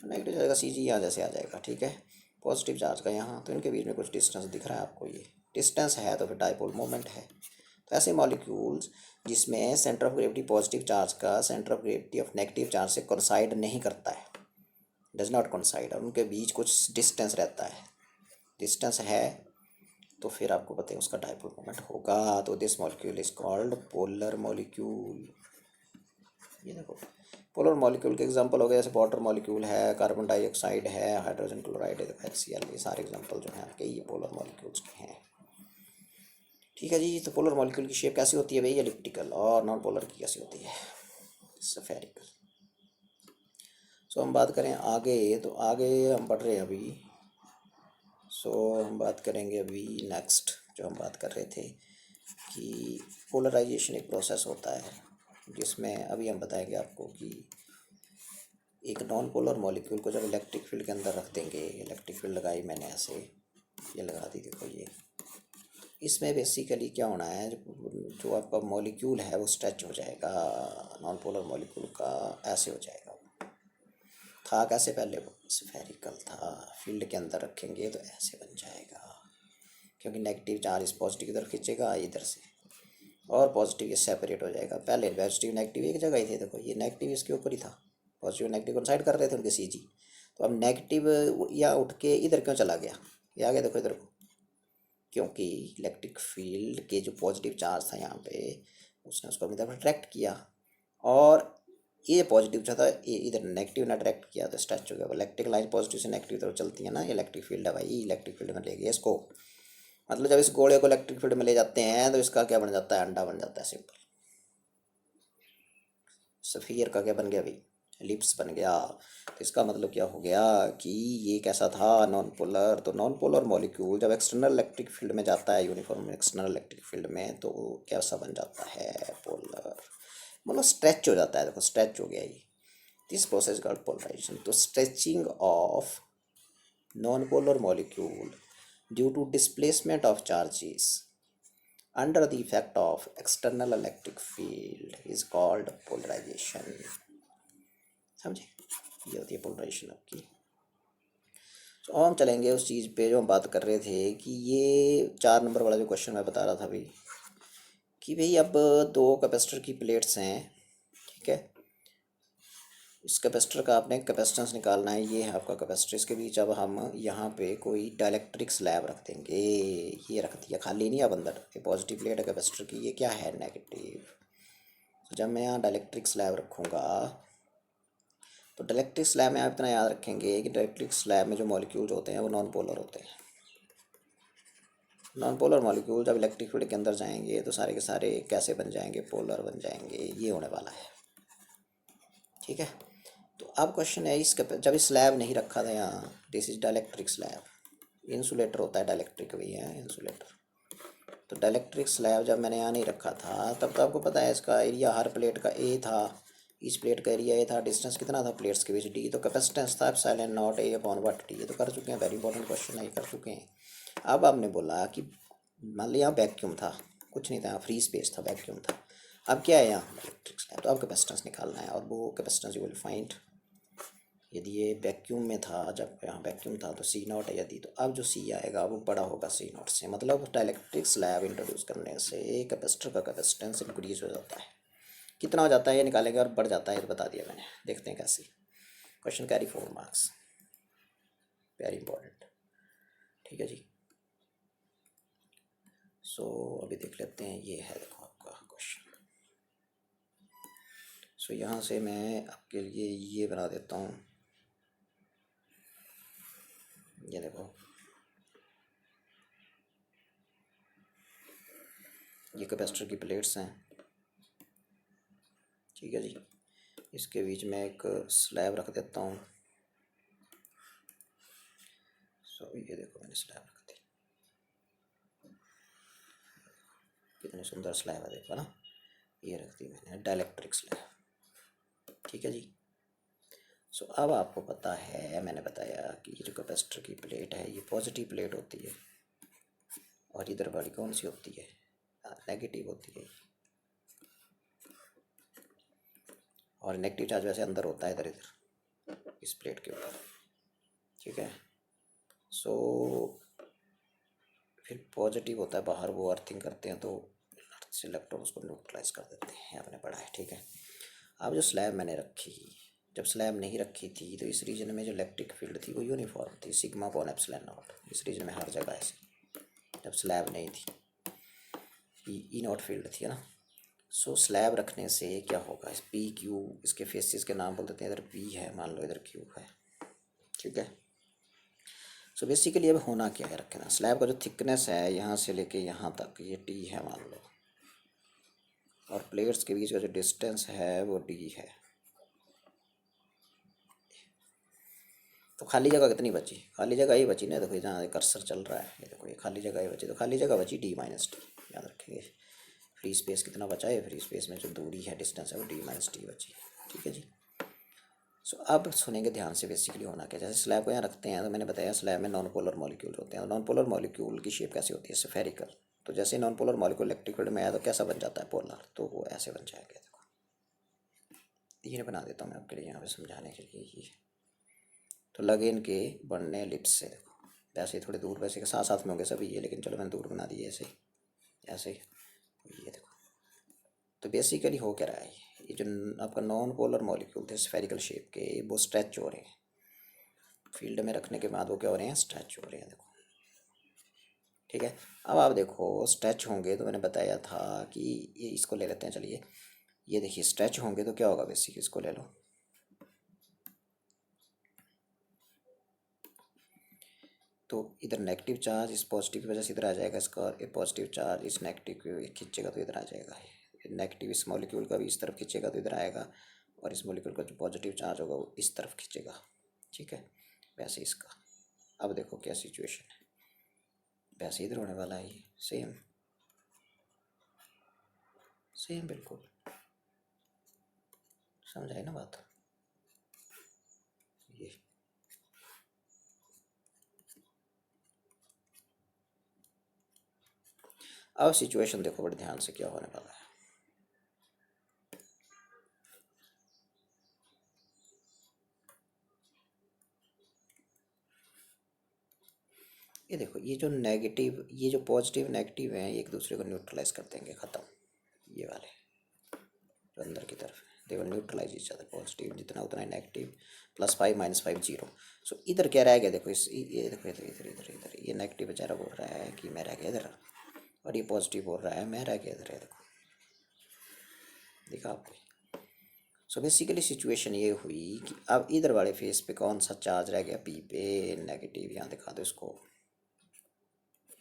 S1: नेगेटिव चार्ज का सी जी यहाँ जैसे आ जाएगा, ठीक है। पॉजिटिव चार्ज का यहाँ, तो इनके बीच में कुछ डिस्टेंस दिख रहा है आपको, ये डिस्टेंस है तो फिर डाइपोल मोमेंट है। तो ऐसे मॉलिक्यूल्स जिसमें centre of gravity positive charge का centre of gravity of negative charge से कोइंसाइड नहीं करता है, डज नॉट कोइंसाइड, और उनके बीच कुछ डिस्टेंस रहता है, डिस्टेंस है, तो फिर आपको पता है उसका डाइपोल मोमेंट होगा। तो this molecule is called polar molecule. ये देखो पोलर मॉलिक्यूल के एग्जांपल हो गए, जैसे वाटर मॉलिक्यूल है, कार्बन डाइऑक्साइड है, हाइड्रोजन क्लोराइड है, HCl, ये सारे एग्जांपल जो हैं आपके ये पोलर मॉलिक्यूल्स के हैं। ठीक है जी। तो पोलर मॉलिक्यूल की शेप कैसी होती है भाई? एलिप्टिकल। और नॉन पोलर की कैसी होती है? स्फेरिकल। सो हम बात करें आगे, तो आगे हम बढ़ रहे हैं अभी। सो हम बात करेंगे अभी नेक्स्ट, जो हम बात कर रहे थे कि पोलराइजेशन एक प्रोसेस होता है, जिसमें अभी हम बताएंगे आपको कि एक नॉन पोलर मॉलिक्यूल को जब इलेक्ट्रिक फील्ड के अंदर रख देंगे, इलेक्ट्रिक फील्ड लगाई मैंने ऐसे, ये लगा दी, देखो ये, इसमें बेसिकली क्या होना है, जो आपका मॉलिक्यूल है वो स्ट्रेच हो जाएगा, नॉन पोलर मॉलिक्यूल का ऐसे हो जाएगा। था कैसे पहले? वो स्फेरिकल था, फील्ड के अंदर रखेंगे तो ऐसे बन जाएगा, क्योंकि नेगेटिव चार्ज इस पॉजिटिव की तरफ खींचेगा इधर से, और पॉजिटिव ये सेपरेट हो जाएगा। पहले पॉजिटिव नेगेटिव एक जगह ही थे, देखो ये नेगेटिव इसके ऊपर ही था, पॉजिटिव नेगेटिव कोइंसाइड कर रहे थे उनके सी जी, तो अब नेगेटिव या उठ के इधर क्यों चला गया, ये आ गया देखो इधर को, क्योंकि इलेक्ट्रिक फील्ड के जो पॉजिटिव चार्ज था यहाँ पे, उसने उसको अपनी तरफ अट्रैक्ट किया, और ये पॉजिटिव जो था ये इधर नेगेटिव ने अट्रैक्ट किया, तो स्ट्रेच हो गया। इलेक्ट्रिक लाइन पॉजिटिव से नेगेटिव तरफ चलती है ना, ये इलेक्ट्रिक फील्ड है भाई, इलेक्ट्रिक फील्ड में ले गया इसको, मतलब जब इस गोले को इलेक्ट्रिक फील्ड में ले जाते हैं तो इसका क्या बन जाता है? अंडा बन जाता है, सिंपल। सफियर का क्या बन गया भाई? लिप्स बन गया। तो इसका मतलब क्या हो गया कि ये कैसा था? Non polar. तो नॉन पोलर मॉलिक्यूल जब एक्सटर्नल इलेक्ट्रिक फील्ड में जाता है, यूनिफॉर्म एक्सटर्नल इलेक्ट्रिक फील्ड में, तो कैसा बन जाता है? पोलर, मतलब स्ट्रेच हो जाता है, देखो स्ट्रेच हो गया ये, दिस प्रोसेस कॉल्ड पोलराइजेशन। तो stretching of non polar molecule due to displacement of charges under the effect of external electric field is called polarization। समझे? ये होती है पोलराइजेशन आपकी। तो अब हम चलेंगे उस चीज़ पे जो हम बात कर रहे थे कि ये 4 नंबर वाला जो क्वेश्चन मैं बता रहा था भाई, कि भाई अब 2 कैपेसिटर की प्लेट्स हैं, ठीक है, इस कैपेसिटर का आपने कैपेसिटेंस निकालना है, ये है आपका कैपेसिटर, इसके बीच अब हम यहाँ पे कोई डाइलेक्ट्रिक स्लैब रख देंगे, ये रख दिया, खाली नहीं अब अंदर, ये पॉजिटिव प्लेट है कैपेसिटर की, ये क्या है? नेगेटिव। तो जब मैं यहाँ डाइलेक्ट्रिक स्लैब रखूँगा, तो डाइलेक्ट्रिक स्लैब में आप इतना याद रखेंगे कि डाइलेक्ट्रिक स्लैब में जो मॉलिक्यूल्स होते हैं वो नॉन पोलर होते हैं। नॉन पोलर मॉलिक्यूल जब इलेक्ट्रिक फील्ड के अंदर जाएंगे तो सारे के सारे कैसे बन जाएंगे? पोलर बन जाएंगे, ये होने वाला है, ठीक है। तो अब क्वेश्चन है, इस जब इस स्लैब नहीं रखा था यहाँ, this is dielectric slab, insulator होता है डाइलेक्ट्रिक भी है, इंसुलेटर। तो डाइलेक्ट्रिक स्लैब जब मैंने यहाँ नहीं रखा था, तब तो आपको पता है इसका एरिया हर प्लेट का ए था, इस प्लेट का एरिया ए था, डिस्टेंस कितना था प्लेट्स के बीच? डी। तो कैपेसिटेंस था epsilon naught A upon what D. ये तो कर चुके हैं, वेरी इंपॉर्टेंट क्वेश्चन है, ये कर चुके हैं। अब आपने बोला कि मान लिया वैक्यूम था, कुछ नहीं था, फ्री स्पेस था, वैक्यूम था, अब क्या है यहाँ? Electric slab. तो अब कैपेसिटेंस निकालना है, और वो कैपेसिटेंस यू विल फाइंड, यदि ये वैक्यूम में था, जब यहाँ वैक्यूम था तो सी नॉट है यदि, तो अब जो सी आएगा वो बड़ा होगा सी नॉट से, मतलब डाइलेक्ट्रिक स्लैब इंट्रोड्यूस करने से कैपेसिटर का कैपेसिटेंस इंक्रीज हो जाता है। कितना हो जाता है ये निकालेंगे, और बढ़ जाता है ये तो बता दिया मैंने, देखते हैं कैसे। Question carry 4 marks, very important, ठीक है जी। सो अभी देख लेते हैं, ये है देखो आपका क्वेश्चन। सो यहाँ से मैं आपके लिए ये बना देता हूँ, ये देखो, ये कैपेसिटर की प्लेट्स हैं, ठीक है जी। इसके बीच में एक स्लैब रख देता हूँ। सो ये देखो मैंने स्लैब रख दी, कितनी सुंदर स्लैब है, देखो ना, ये रख दी मैंने डाइलेक्ट्रिक स्लैब। ठीक है जी। सो अब आपको पता है, मैंने बताया कि ये जो कैपेसिटर की प्लेट है ये पॉजिटिव प्लेट होती है और इधर वाली कौन सी होती है, नेगेटिव होती है। और नेगेटिव चार्ज वैसे अंदर होता है इधर इधर इस प्लेट के ऊपर। ठीक है। सो फिर पॉजिटिव होता है बाहर, वो अर्थिंग करते हैं तो अर्थ से इलेक्ट्रॉन उसको न्यूट्रलाइज कर देते हैं, आपने पढ़ा है। ठीक है। अब जो स्लैब मैंने रखी, जब स्लैब नहीं रखी थी तो इस रीजन में जो इलेक्ट्रिक फील्ड थी वो यूनिफॉर्म थी, सिग्मा अपॉन एप्सिलॉन नॉट। इस रीजन में हर जगह ऐसे, जब स्लैब नहीं थी ई नॉट फील्ड थी, है ना। सो स्लैब रखने से क्या होगा, इस पी क्यू इसके फेसिस के नाम बोल देते हैं, इधर पी है मान लो, इधर क्यू है। ठीक है। सो बेसिकली अब होना क्या है, रखना स्लैब का जो थिकनेस है यहाँ से लेके यहाँ तक ये टी है मान लो, और प्लेट्स के बीच का जो डिस्टेंस है वो डी है। तो खाली जगह कितनी बची, खाली जगह ही बची ना, देखो जहाँ कर्सर चल रहा है ये देखो, ये खाली जगह ही बची, तो खाली जगह बची डी माइनस टी, याद रखेंगे। फ्री स्पेस कितना बचा है, फ्री स्पेस में जो दूरी है डिस्टेंस है वो डी माइनस टी बची। ठीक है जी। सो अब सुनेंगे ध्यान से, बेसिकली होना क्या, जैसे स्लैब को यहाँ रखते हैं तो मैंने बताया स्लैब में नॉन पोलर मॉलिक्यूल होते हैं, नॉन पोलर मॉलिक्यूल की शेप कैसी होती है, स्फेरिकल। तो जैसे non polar molecule electric field में आया तो कैसा बन जाता है, पोलर, तो वो ऐसे बन जाएगा। देखो ये बना देता हूँ मैं आपके लिए यहाँ पे समझाने के लिए। ये तो लगे इनके बनने लिप्स से, देखो वैसे ही थोड़े दूर, वैसे के साथ साथ में होंगे सभी ये, लेकिन चलो मैंने दूर बना दिए ऐसे ऐसे। ये देखो, तो बेसिकली हो क्या रहा है, ये जो आपका नॉन पोलर मॉलिक्यूल थे स्फेरिकल शेप के, वो स्ट्रेच हो रहे हैं फील्ड में रखने के बाद, वो क्या हो रहे हैं, स्ट्रेच हो रहे हैं। देखो ठीक है। अब आप देखो स्ट्रेच होंगे तो मैंने बताया था कि ये इसको ले लेते हैं, चलिए ये देखिए स्ट्रेच होंगे तो क्या होगा, बेसिक इसको ले लो, तो इधर नेगेटिव चार्ज इस पॉजिटिव की वजह से इधर आ जाएगा इसका, और ये पॉजिटिव चार्ज इस नेगेटिव को खींचेगा तो इधर आ जाएगा, नेगेटिव इस मॉलिक्यूल का भी इस तरफ खींचेगा तो इधर आएगा, और इस मॉलिक्यूल का जो पॉजिटिव चार्ज होगा वो इस तरफ खींचेगा। ठीक है। वैसे इसका अब देखो क्या सिचुएशन है, वैसे इधर होने वाला है ये, सेम सेम बिल्कुल, समझ आई ना बात। ये अब सिचुएशन देखो बड़े ध्यान से क्या होने वाला है। ये देखो ये जो नेगेटिव, ये जो पॉजिटिव नेगेटिव हैं ये एक दूसरे को न्यूट्रलाइज कर देंगे, ख़त्म। ये वाले जो अंदर की तरफ है they will neutralise each other, positive जितना उतना ही नेगेटिव, +5 -5 0। सो इधर क्या रह गया, देखो इस ये देखो इधर इधर इधर इधर, ये नेगेटिव बेचारा बोल रहा है कि मैं रह गया इधर, और ये पॉजिटिव बोल रहा है मैं रह गया इधर है। देखो देखा आपने। सो बेसिकली सिचुएशन ये हुई कि अब इधर वाले फेस पे कौन सा चार्ज रह गया, पी पे नेगेटिव, यहाँ दिखा दो इसको,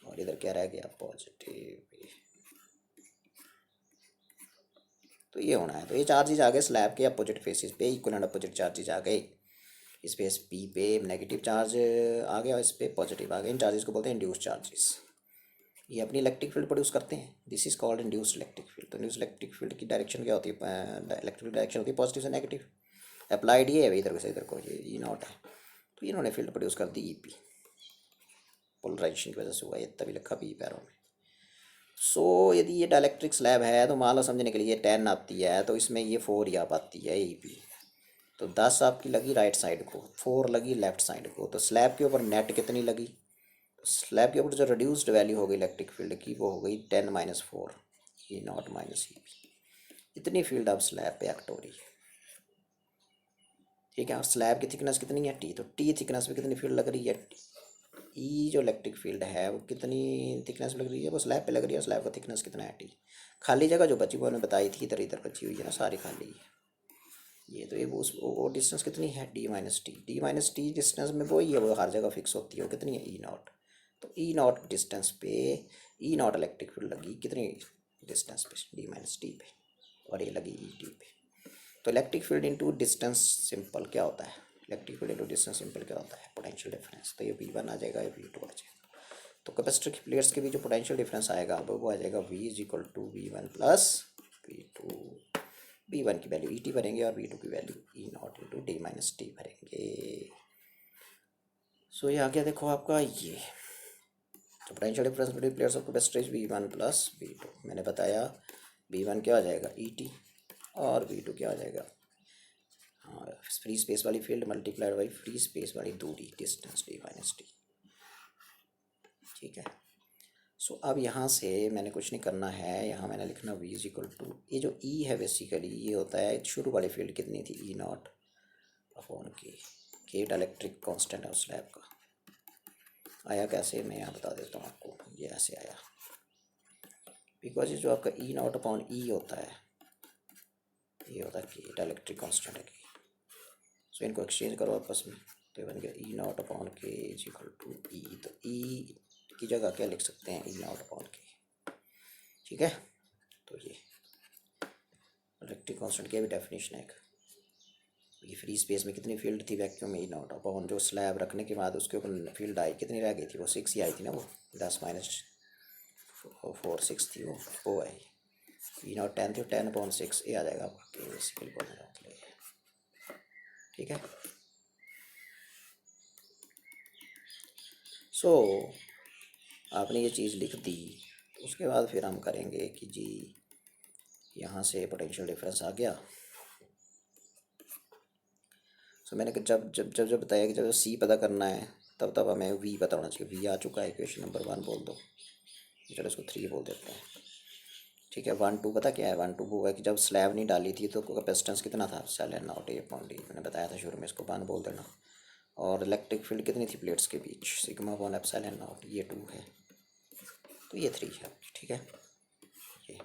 S1: और इधर क्या रह गया, पॉजिटिव। तो ये होना है, तो ये चार्जेज आ गए स्लैब के अपोजिट फेसिस पे, इक्वल एंड अपोजिट चार्जेज आ गए। इस पे पी पे नेगेटिव चार्ज आ गया और इस पे पॉजिटिव आ गए, इन चार्जेस को बोलते हैं इंड्यूस चार्जेस। ये अपनी इलेक्ट्रिक फील्ड प्रोड्यूस करते हैं, this is called induced electric field. तो इंड्यूस्ड इलेक्ट्रिक फील्ड की डायरेक्शन क्या होती है, इलेक्ट्रिक डायरेक्शन होती है पॉजिटिव से नेगेटिव। अप्लाइड ये है इधर से इधर को, ये ई नॉट है, तो इन्होंने फील्ड प्रोड्यूस कर दी ई पी, पोलराइजेशन की वजह से हुआ, ये तभी लिखा पी पैरों में। सो यदि ये डायलेक्ट्रिक स्लैब है तो मान लो समझने के लिए 10 आती है तो इसमें ये 4 यहाँ आती है ई पी, तो 10 आपकी लगी राइट साइड को, 4 लगी लेफ्ट साइड को, तो स्लैब के ऊपर नेट कितनी लगी, स्लैब के ऊपर जो रिड्यूस्ड वैल्यू हो गई इलेक्ट्रिक फील्ड की वो हो गई 10 -4 ई नॉट माइनस ई पी, इतनी फील्ड अब स्लैब पे एक्ट हो रही है। ठीक है। और स्लैब की थिकनेस कितनी है, टी, तो टी थिकनेस पे कितनी फील्ड लग रही है, ई जो इलेक्ट्रिक फील्ड है वो कितनी थिकनेस लग रही है, वो स्लैब पे लग रही है, स्लैब का थिकनेस कितना है, टी। खाली जगह जो बची वो मैंने बताई थी, इधर इधर बची हुई है ना, सारी खाली है ये, तो ये वो डिस्टेंस कितनी है, D minus T, D minus T distance में वही है, वो हर जगह फिक्स होती है, वो कितनी है, ई नॉट। तो ई नॉट डिस्टेंस पे ई नॉट इलेक्ट्रिक फील्ड लगी कितनी डिस्टेंस पे, डी माइनस टी पे, और ये लगी ई टी पे। तो electric field into distance simple क्या होता है, electric field into distance simple क्या होता है, पोटेंशियल डिफरेंस। तो ये V1 आ जाएगा, ये V2 आ जाएगा। तो कैपेसिटर की प्लेट्स के बीच जो पोटेंशियल डिफरेंस आएगा अब वो आ जाएगा V = V1 + V2 V1 की वैल्यू ET भरेंगे और V2 की value E0 into D minus T भरेंगे। सो ये आ गया देखो आपका ये तो potential difference between players of capacitor V1 plus V2। मैंने बताया V1 क्या आ जाएगा ET और V2 क्या आ जाएगा, हाँ, फ्री स्पेस वाली field multiplied by free space वाली दूरी डिस्टेंस D माइनस टी। ठीक है। सो अब यहाँ से मैंने कुछ नहीं करना है, यहाँ मैंने लिखना V इज इक्वल टू ये जो E है बेसिकली ये होता है शुरू वाली फील्ड कितनी थी E0 अपॉन के डाइलेक्ट्रिक कांस्टेंट है उस स्लैब का। आया कैसे मैं यहाँ बता देता हूँ आपको, ये ऐसे आया बिकॉज ये जो आपका E0 अपॉन E होता है ये होता है के डाइलेक्ट्रिक कांस्टेंट है के। सो इनको एक्सचेंज करो आपस में तो ये बन गया E0 अपॉन के इज इक्वल टू E। तो E की जगह क्या लिख सकते हैं E0 अपॉन के। ठीक है। तो ये इलेक्ट्रिक कांस्टेंट की भी डेफिनेशन है एक। ये फ्री स्पेस में कितनी फील्ड थी वैक्यूम में E0 अपॉन जो स्लैब रखने के बाद उसके ऊपर फील्ड आई कितनी रह गई थी, वो 6 ही आई थी ना, वो 10 माइनस 4 6 थी वो आई। E0 10 थी, 10 अपॉन 6 ये आ जाएगा आपका बेसिकली बोलने का मतलब ये। ठीक है। सो आपने ये चीज़ लिख दी, उसके बाद फिर हम करेंगे कि जी यहाँ से पोटेंशियल डिफरेंस आ गया। सो मैंने जब जब जब जब बताया कि जब सी पता करना है तब तब हमें वी पता होना चाहिए। वी आ चुका है, इक्वेशन नंबर 1 बोल दो, चलो इसको 3 बोल देते हैं। ठीक है। 1 2 पता क्या है, 1 2 वो है कि जब स्लैब नहीं डाली थी तो कैपेसिटेंस कितना था सेल नॉट ए अपॉन डी, मैंने बताया था शुरू में, इसको 1 बोल देना। और इलेक्ट्रिक फील्ड कितनी थी प्लेट्स के बीच, सिग्मा अपॉन एप्सिलॉन नॉट, ये 2 है तो ये 3 है। ठीक है। ये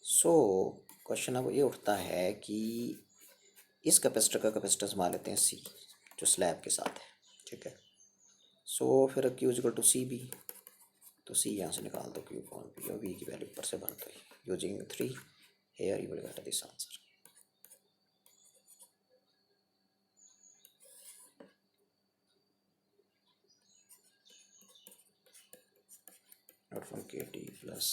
S1: सो क्वेश्चन अब ये उठता है कि इस कैपेसिटर का कैपेसिटेंस मान लेते हैं सी जो स्लैब के साथ है। ठीक है। सो फिर Q is equal to C B, तो सी यहाँ से निकाल दो क्यू अपॉन पी और वी की वैल्यू ऊपर से भर दो using 3 here you will get this answer. Naught from K T plus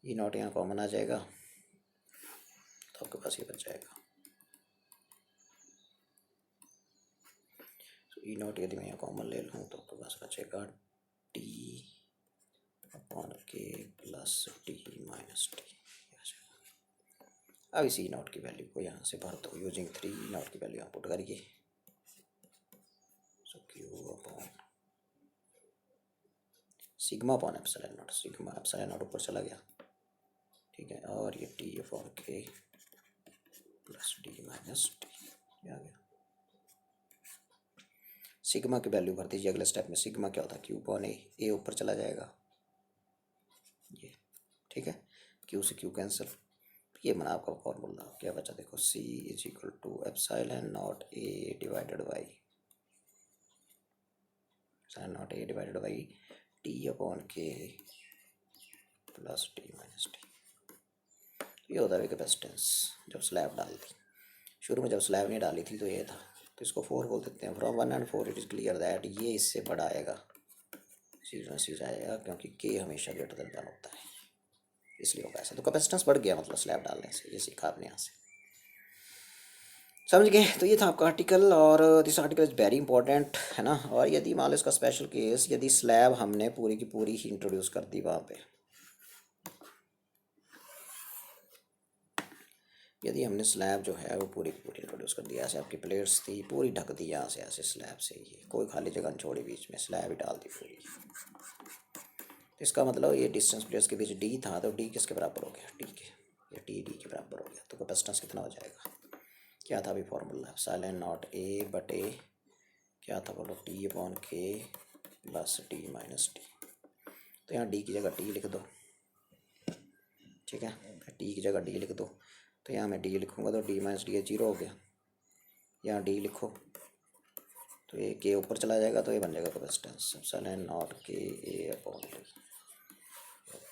S1: E naught यहाँ कॉमन आ जाएगा तो आपके पास ये बच जाएगा। ई नॉट यदि मैं यहाँ कॉमन ले लूँ तो आपके पास बचेगा T upon K plus T minus T. अब इसी नॉट की वैल्यू को यहाँ से भर दो यूजिंग 3 नॉट की वैल्यू यहाँ पुट करिए। So Q upon sigma upon epsilon naught, sigma epsilon naught ऊपर चला गया। ठीक है। और ये T upon K plus D minus T आ गया। सिग्मा की वैल्यू भर दीजिए अगले स्टेप में। सिग्मा क्या होता है क्यू अपॉन ए ऊपर चला जाएगा ये। ठीक है। क्यू से क्यू कैंसिल, ये बना आपका फॉर्मूला। क्या बचा देखो, C is equal to epsilon naught A divided by epsilon naught A divided by T upon K plus T minus T. ये होता है कैपेसिटेंस जब स्लैब डाली थी। शुरू में जब स्लैब नहीं डाली थी तो ये था, तो इसको 4 बोल देते हैं। From 1 and 4 it is clear that ये इससे बड़ा आएगा, सीधा आएगा क्योंकि के हमेशा ग्रेटर देन 1 होता है, इसलिए होगा ऐसा। तो कैपेसिटेंस बढ़ गया मतलब स्लैब डालने से, ये सीखा आपने यहाँ से, समझ गए। तो ये था आपका आर्टिकल और this article is very important है ना। और यदि मान लो इसका स्पेशल केस, यदि स्लैब हमने पूरी की पूरी ही इंट्रोड्यूस कर दी वहाँ पे, यदि हमने स्लैब जो है वो पूरी की पूरी इंट्रोड्यूस कर दिया, ऐसे आपकी प्लेट्स थी पूरी ढक दी यहाँ से ऐसे स्लैब से, ये कोई खाली जगह नहीं छोड़ी बीच में, स्लैब ही डाल दी पूरी। तो इसका मतलब ये डिस्टेंस प्लेट्स के बीच डी था तो डी किसके बराबर हो गया, टी के, या टी डी के बराबर हो गया। तो कैपेसिटेंस कितना हो जाएगा, क्या था अभी फॉर्मूला, एप्सिलॉन नॉट ए बटे क्या था बोलो, T upon K plus T minus T. तो यहाँ डी की जगह टी लिख दो। ठीक है। टी की जगह डी लिख दो, तो यहाँ मैं डी लिखूँगा तो डी माइनस डी 0 हो गया। यहाँ डी लिखो तो ये के ऊपर चला जाएगा तो ये बन जाएगा कैपेसिटेंस एप्सिलॉन नॉट के ए अपॉन टी।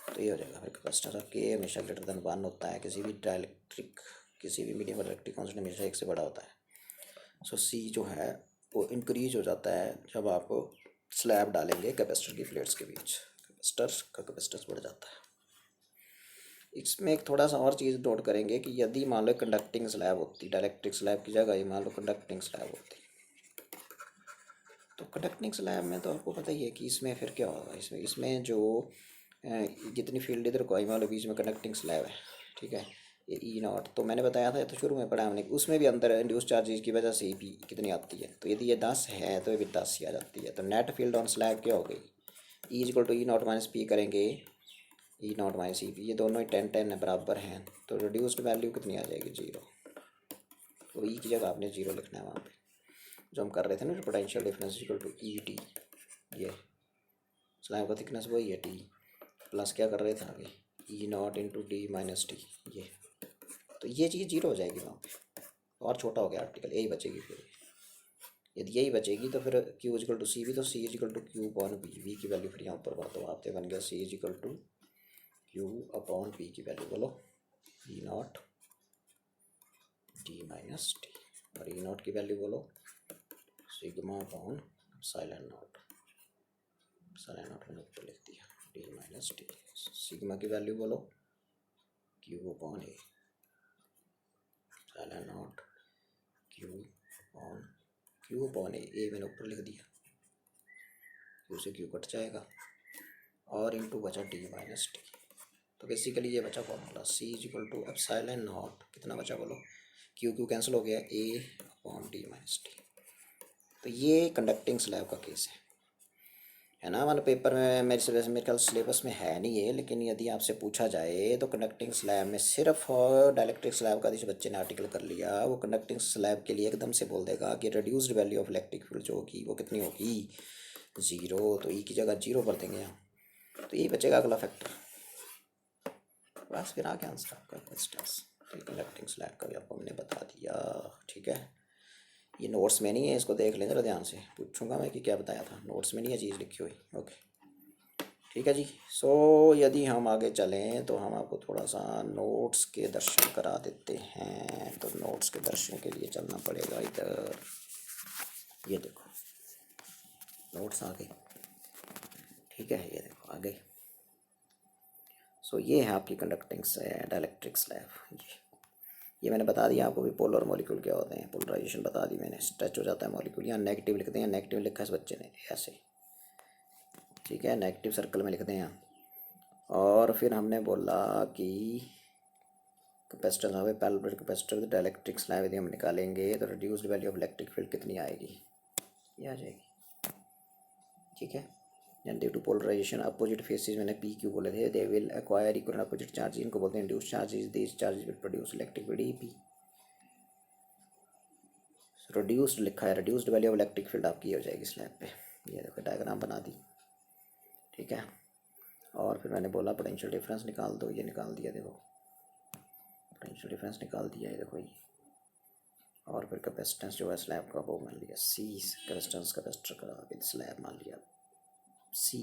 S1: तो ये हो जाएगा फिर कैपेसिटेंस। और के हमेशा ग्रेटर देन 1 होता है किसी भी डाइलेक्ट्रिक, किसी भी मीडियम इलेक्ट्रिक कांस्टेंट हमेशा 1 से बड़ा होता है। सो सी जो है वो इंक्रीज हो जाता है जब आप स्लैब डालेंगे कैपेसिटर की प्लेट्स के बीच, कैपेसिटर का कैपेसिटेंस बढ़ जाता है। इसमें एक थोड़ा सा और चीज़ नोट करेंगे कि यदि मान लो कंडक्टिंग स्लैब होती, डाइलेक्ट्रिक स्लैब की जगह ये मान लो कंडक्टिंग स्लैब होती, तो कंडक्टिंग स्लैब में तो आपको पता ही है कि इसमें फिर क्या होगा, इसमें इसमें जो जितनी फील्ड इधर को आई मान लो बीच में कंडक्टिंग स्लैब है, ठीक है, ये ई नॉट, तो मैंने बताया था, ये तो शुरू में पढ़ा हमने, उसमें भी अंदर इंड्यूस चार्जेस की वजह से भी कितनी आती है, तो यदि ये 10 है तो ये भी 10 ही आ जाती है, तो नेट फील्ड ऑन स्लैब क्या हो गई, E is equal to E naught minus P करेंगे, E naught minus E P, ये दोनों ही 10 10 है, बराबर हैं, तो रिड्यूस्ड वैल्यू कितनी आ जाएगी, 0, तो ई की जगह आपने 0 लिखना है वहाँ पे, जो हम कर रहे थे ना, potential difference equal to E T, ये स्लैब का थिकनेस वही है टी, प्लस क्या कर रहे थे आगे, E naught into D minus T, ये, तो ये चीज़ 0 हो जाएगी वहाँ पे, और छोटा हो गया आर्टिकल, यही बचेगी फिर, यदि यही बचेगी तो फिर क्यू इजिकल टू सी भी, तो C is equal to Q upon V, V की वैल्यू फिर यहाँ ऊपर बात हो आपसे बन गया C is equal to Q upon V की वैल्यू बोलो, E naught D minus T, और ई नॉट की वैल्यू बोलो sigma upon epsilon naught, epsilon naught मैंने ऊपर लिख दिया, डी माइनस टी, सिग्मा की वैल्यू बोलो Q upon A, epsilon naught Q upon A मैंने ऊपर लिख दिया, क्यू से क्यू कट जाएगा, और इंटू बचा डी माइनस टी, तो बेसिकली ये बचा formula C is equal to epsilon naught, कितना बचा बोलो, क्यू क्यू कैंसिल हो गया, A upon D minus T, तो ये कंडक्टिंग स्लैब का केस है ना, हमारे पेपर में मेरे ख्याल सिलेबस में है नहीं है, लेकिन यदि आपसे पूछा जाए तो कंडक्टिंग स्लैब में सिर्फ डाइलेक्ट्रिक स्लैब का, जिस बच्चे ने आर्टिकल कर लिया वो कंडक्टिंग स्लैब के लिए एकदम से बोल देगा कि reduced value of electric field जो होगी वो कितनी होगी, 0, तो ई की जगह 0 भर देंगे यहाँ, तो यही बचेगा अगला फैक्टर, बस फिर आगे आंसर आपका क्वेश्चंस, तो कंडक्टिंग स्लैब का भी आपको मैंने बता दिया, ठीक है, ये नोट्स में नहीं है, इसको देख लें जरा ध्यान से, पूछूंगा मैं कि क्या बताया था, नोट्स में नहीं है चीज़ लिखी हुई, ओके, ठीक है जी। सो यदि हम आगे चलें तो हम आपको थोड़ा सा नोट्स के दर्शन करा देते हैं, तो नोट्स के दर्शन के लिए चलना पड़ेगा इधर, ये देखो नोट्स आ गए, ठीक है, ये देखो आ गए, सो ये है आपकी कंडक्टिंग डाइलेक्ट्रिक स्लैब, ये मैंने बता दिया आपको भी, पोलर मॉलिक्यूल क्या होते हैं, पोलराइजेशन बता दी मैंने, स्ट्रेच हो जाता है मॉलिक्यूल, यहाँ नेगेटिव लिखते हैं, नेगेटिव लिखा है इस बच्चे ने ऐसे, ठीक है, नेगेटिव सर्कल में लिखते हैं, और फिर हमने बोला कि कैपेसिटर हमें parallel capacitor with dielectric slab यदि हम निकालेंगे तो reduced value of electric field कितनी आएगी, ये आ जाएगी, ठीक है, and due to polarisation opposite faces मैंने पी क्यू बोले थे, they will acquire equal opposite charge, इनको बोलते हैं induce charges, these charges will produce electric field E P, reduced लिखा है, reduced value of electric field आपकी हो जाएगी स्लैब पे, ये देखो डायग्राम बना दी, ठीक है, और फिर मैंने बोला पोटेंशियल डिफरेंस निकाल दो, ये निकाल दिया, देखो पोटेंशियल डिफरेंस निकाल दिया, ये देखो ये, और फिर कैपेसिटेंस जो है स्लैब का वो मान लिया सी, कैपेसिटेंस कैपेसिटर का विद स्लैब मान लिया सी,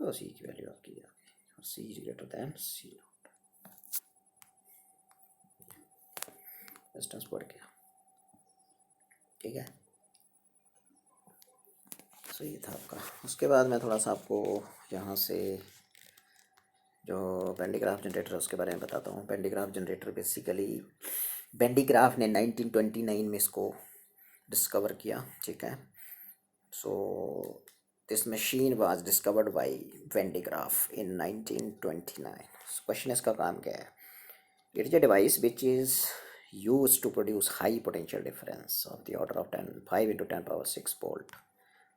S1: तो सी की वैल्यू आपकी आ गई, और C is greater than C naught, capacitance बढ़ गया, ठीक है, सो ये था आपका। उसके बाद मैं थोड़ा सा आपको यहाँ से जो बेंडीग्राफ जनरेटर है उसके बारे में बताता हूँ। बेंडीग्राफ जनरेटर बेसिकली बेंडीग्राफ ने 1929 में इसको डिस्कवर किया, ठीक है, so this machine was discovered by Van de Graaff in 1929। Question इसका काम क्या है, it is a device which is use to produce high potential difference of the order of 5 × 10⁻6 volt,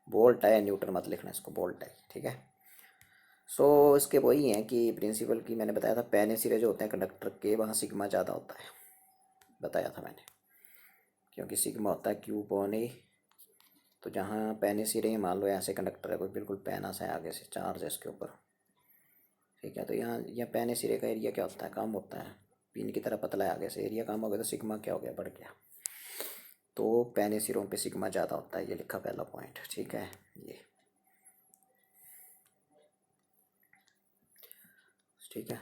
S1: volt है, न्यूटन मत लिखना इसको, वोल्ट है, ठीक है। सो इसके वही हैं कि प्रिंसिपल की मैंने बताया था, पैने सिरे जो होते हैं कंडक्टर के वहाँ सिग्मा ज़्यादा होता है, बताया था मैंने, क्योंकि सिग्मा होता है क्यू अपॉन ए, तो जहाँ पैने सिरे मान लो ऐसे कंडक्टर है कोई, बिल्कुल पैना सा है, आगे से चार्ज है इसके ऊपर, ठीक है, तो यहाँ पैने सिरे का एरिया क्या होता है, कम होता है, पिन की तरह पतला है, आगे से एरिया कम हो गया तो सिग्मा क्या हो गया, बढ़ गया, तो पैने सिरों पे सिग्मा ज़्यादा होता है, ये लिखा पहला पॉइंट, ठीक है, ये ठीक है,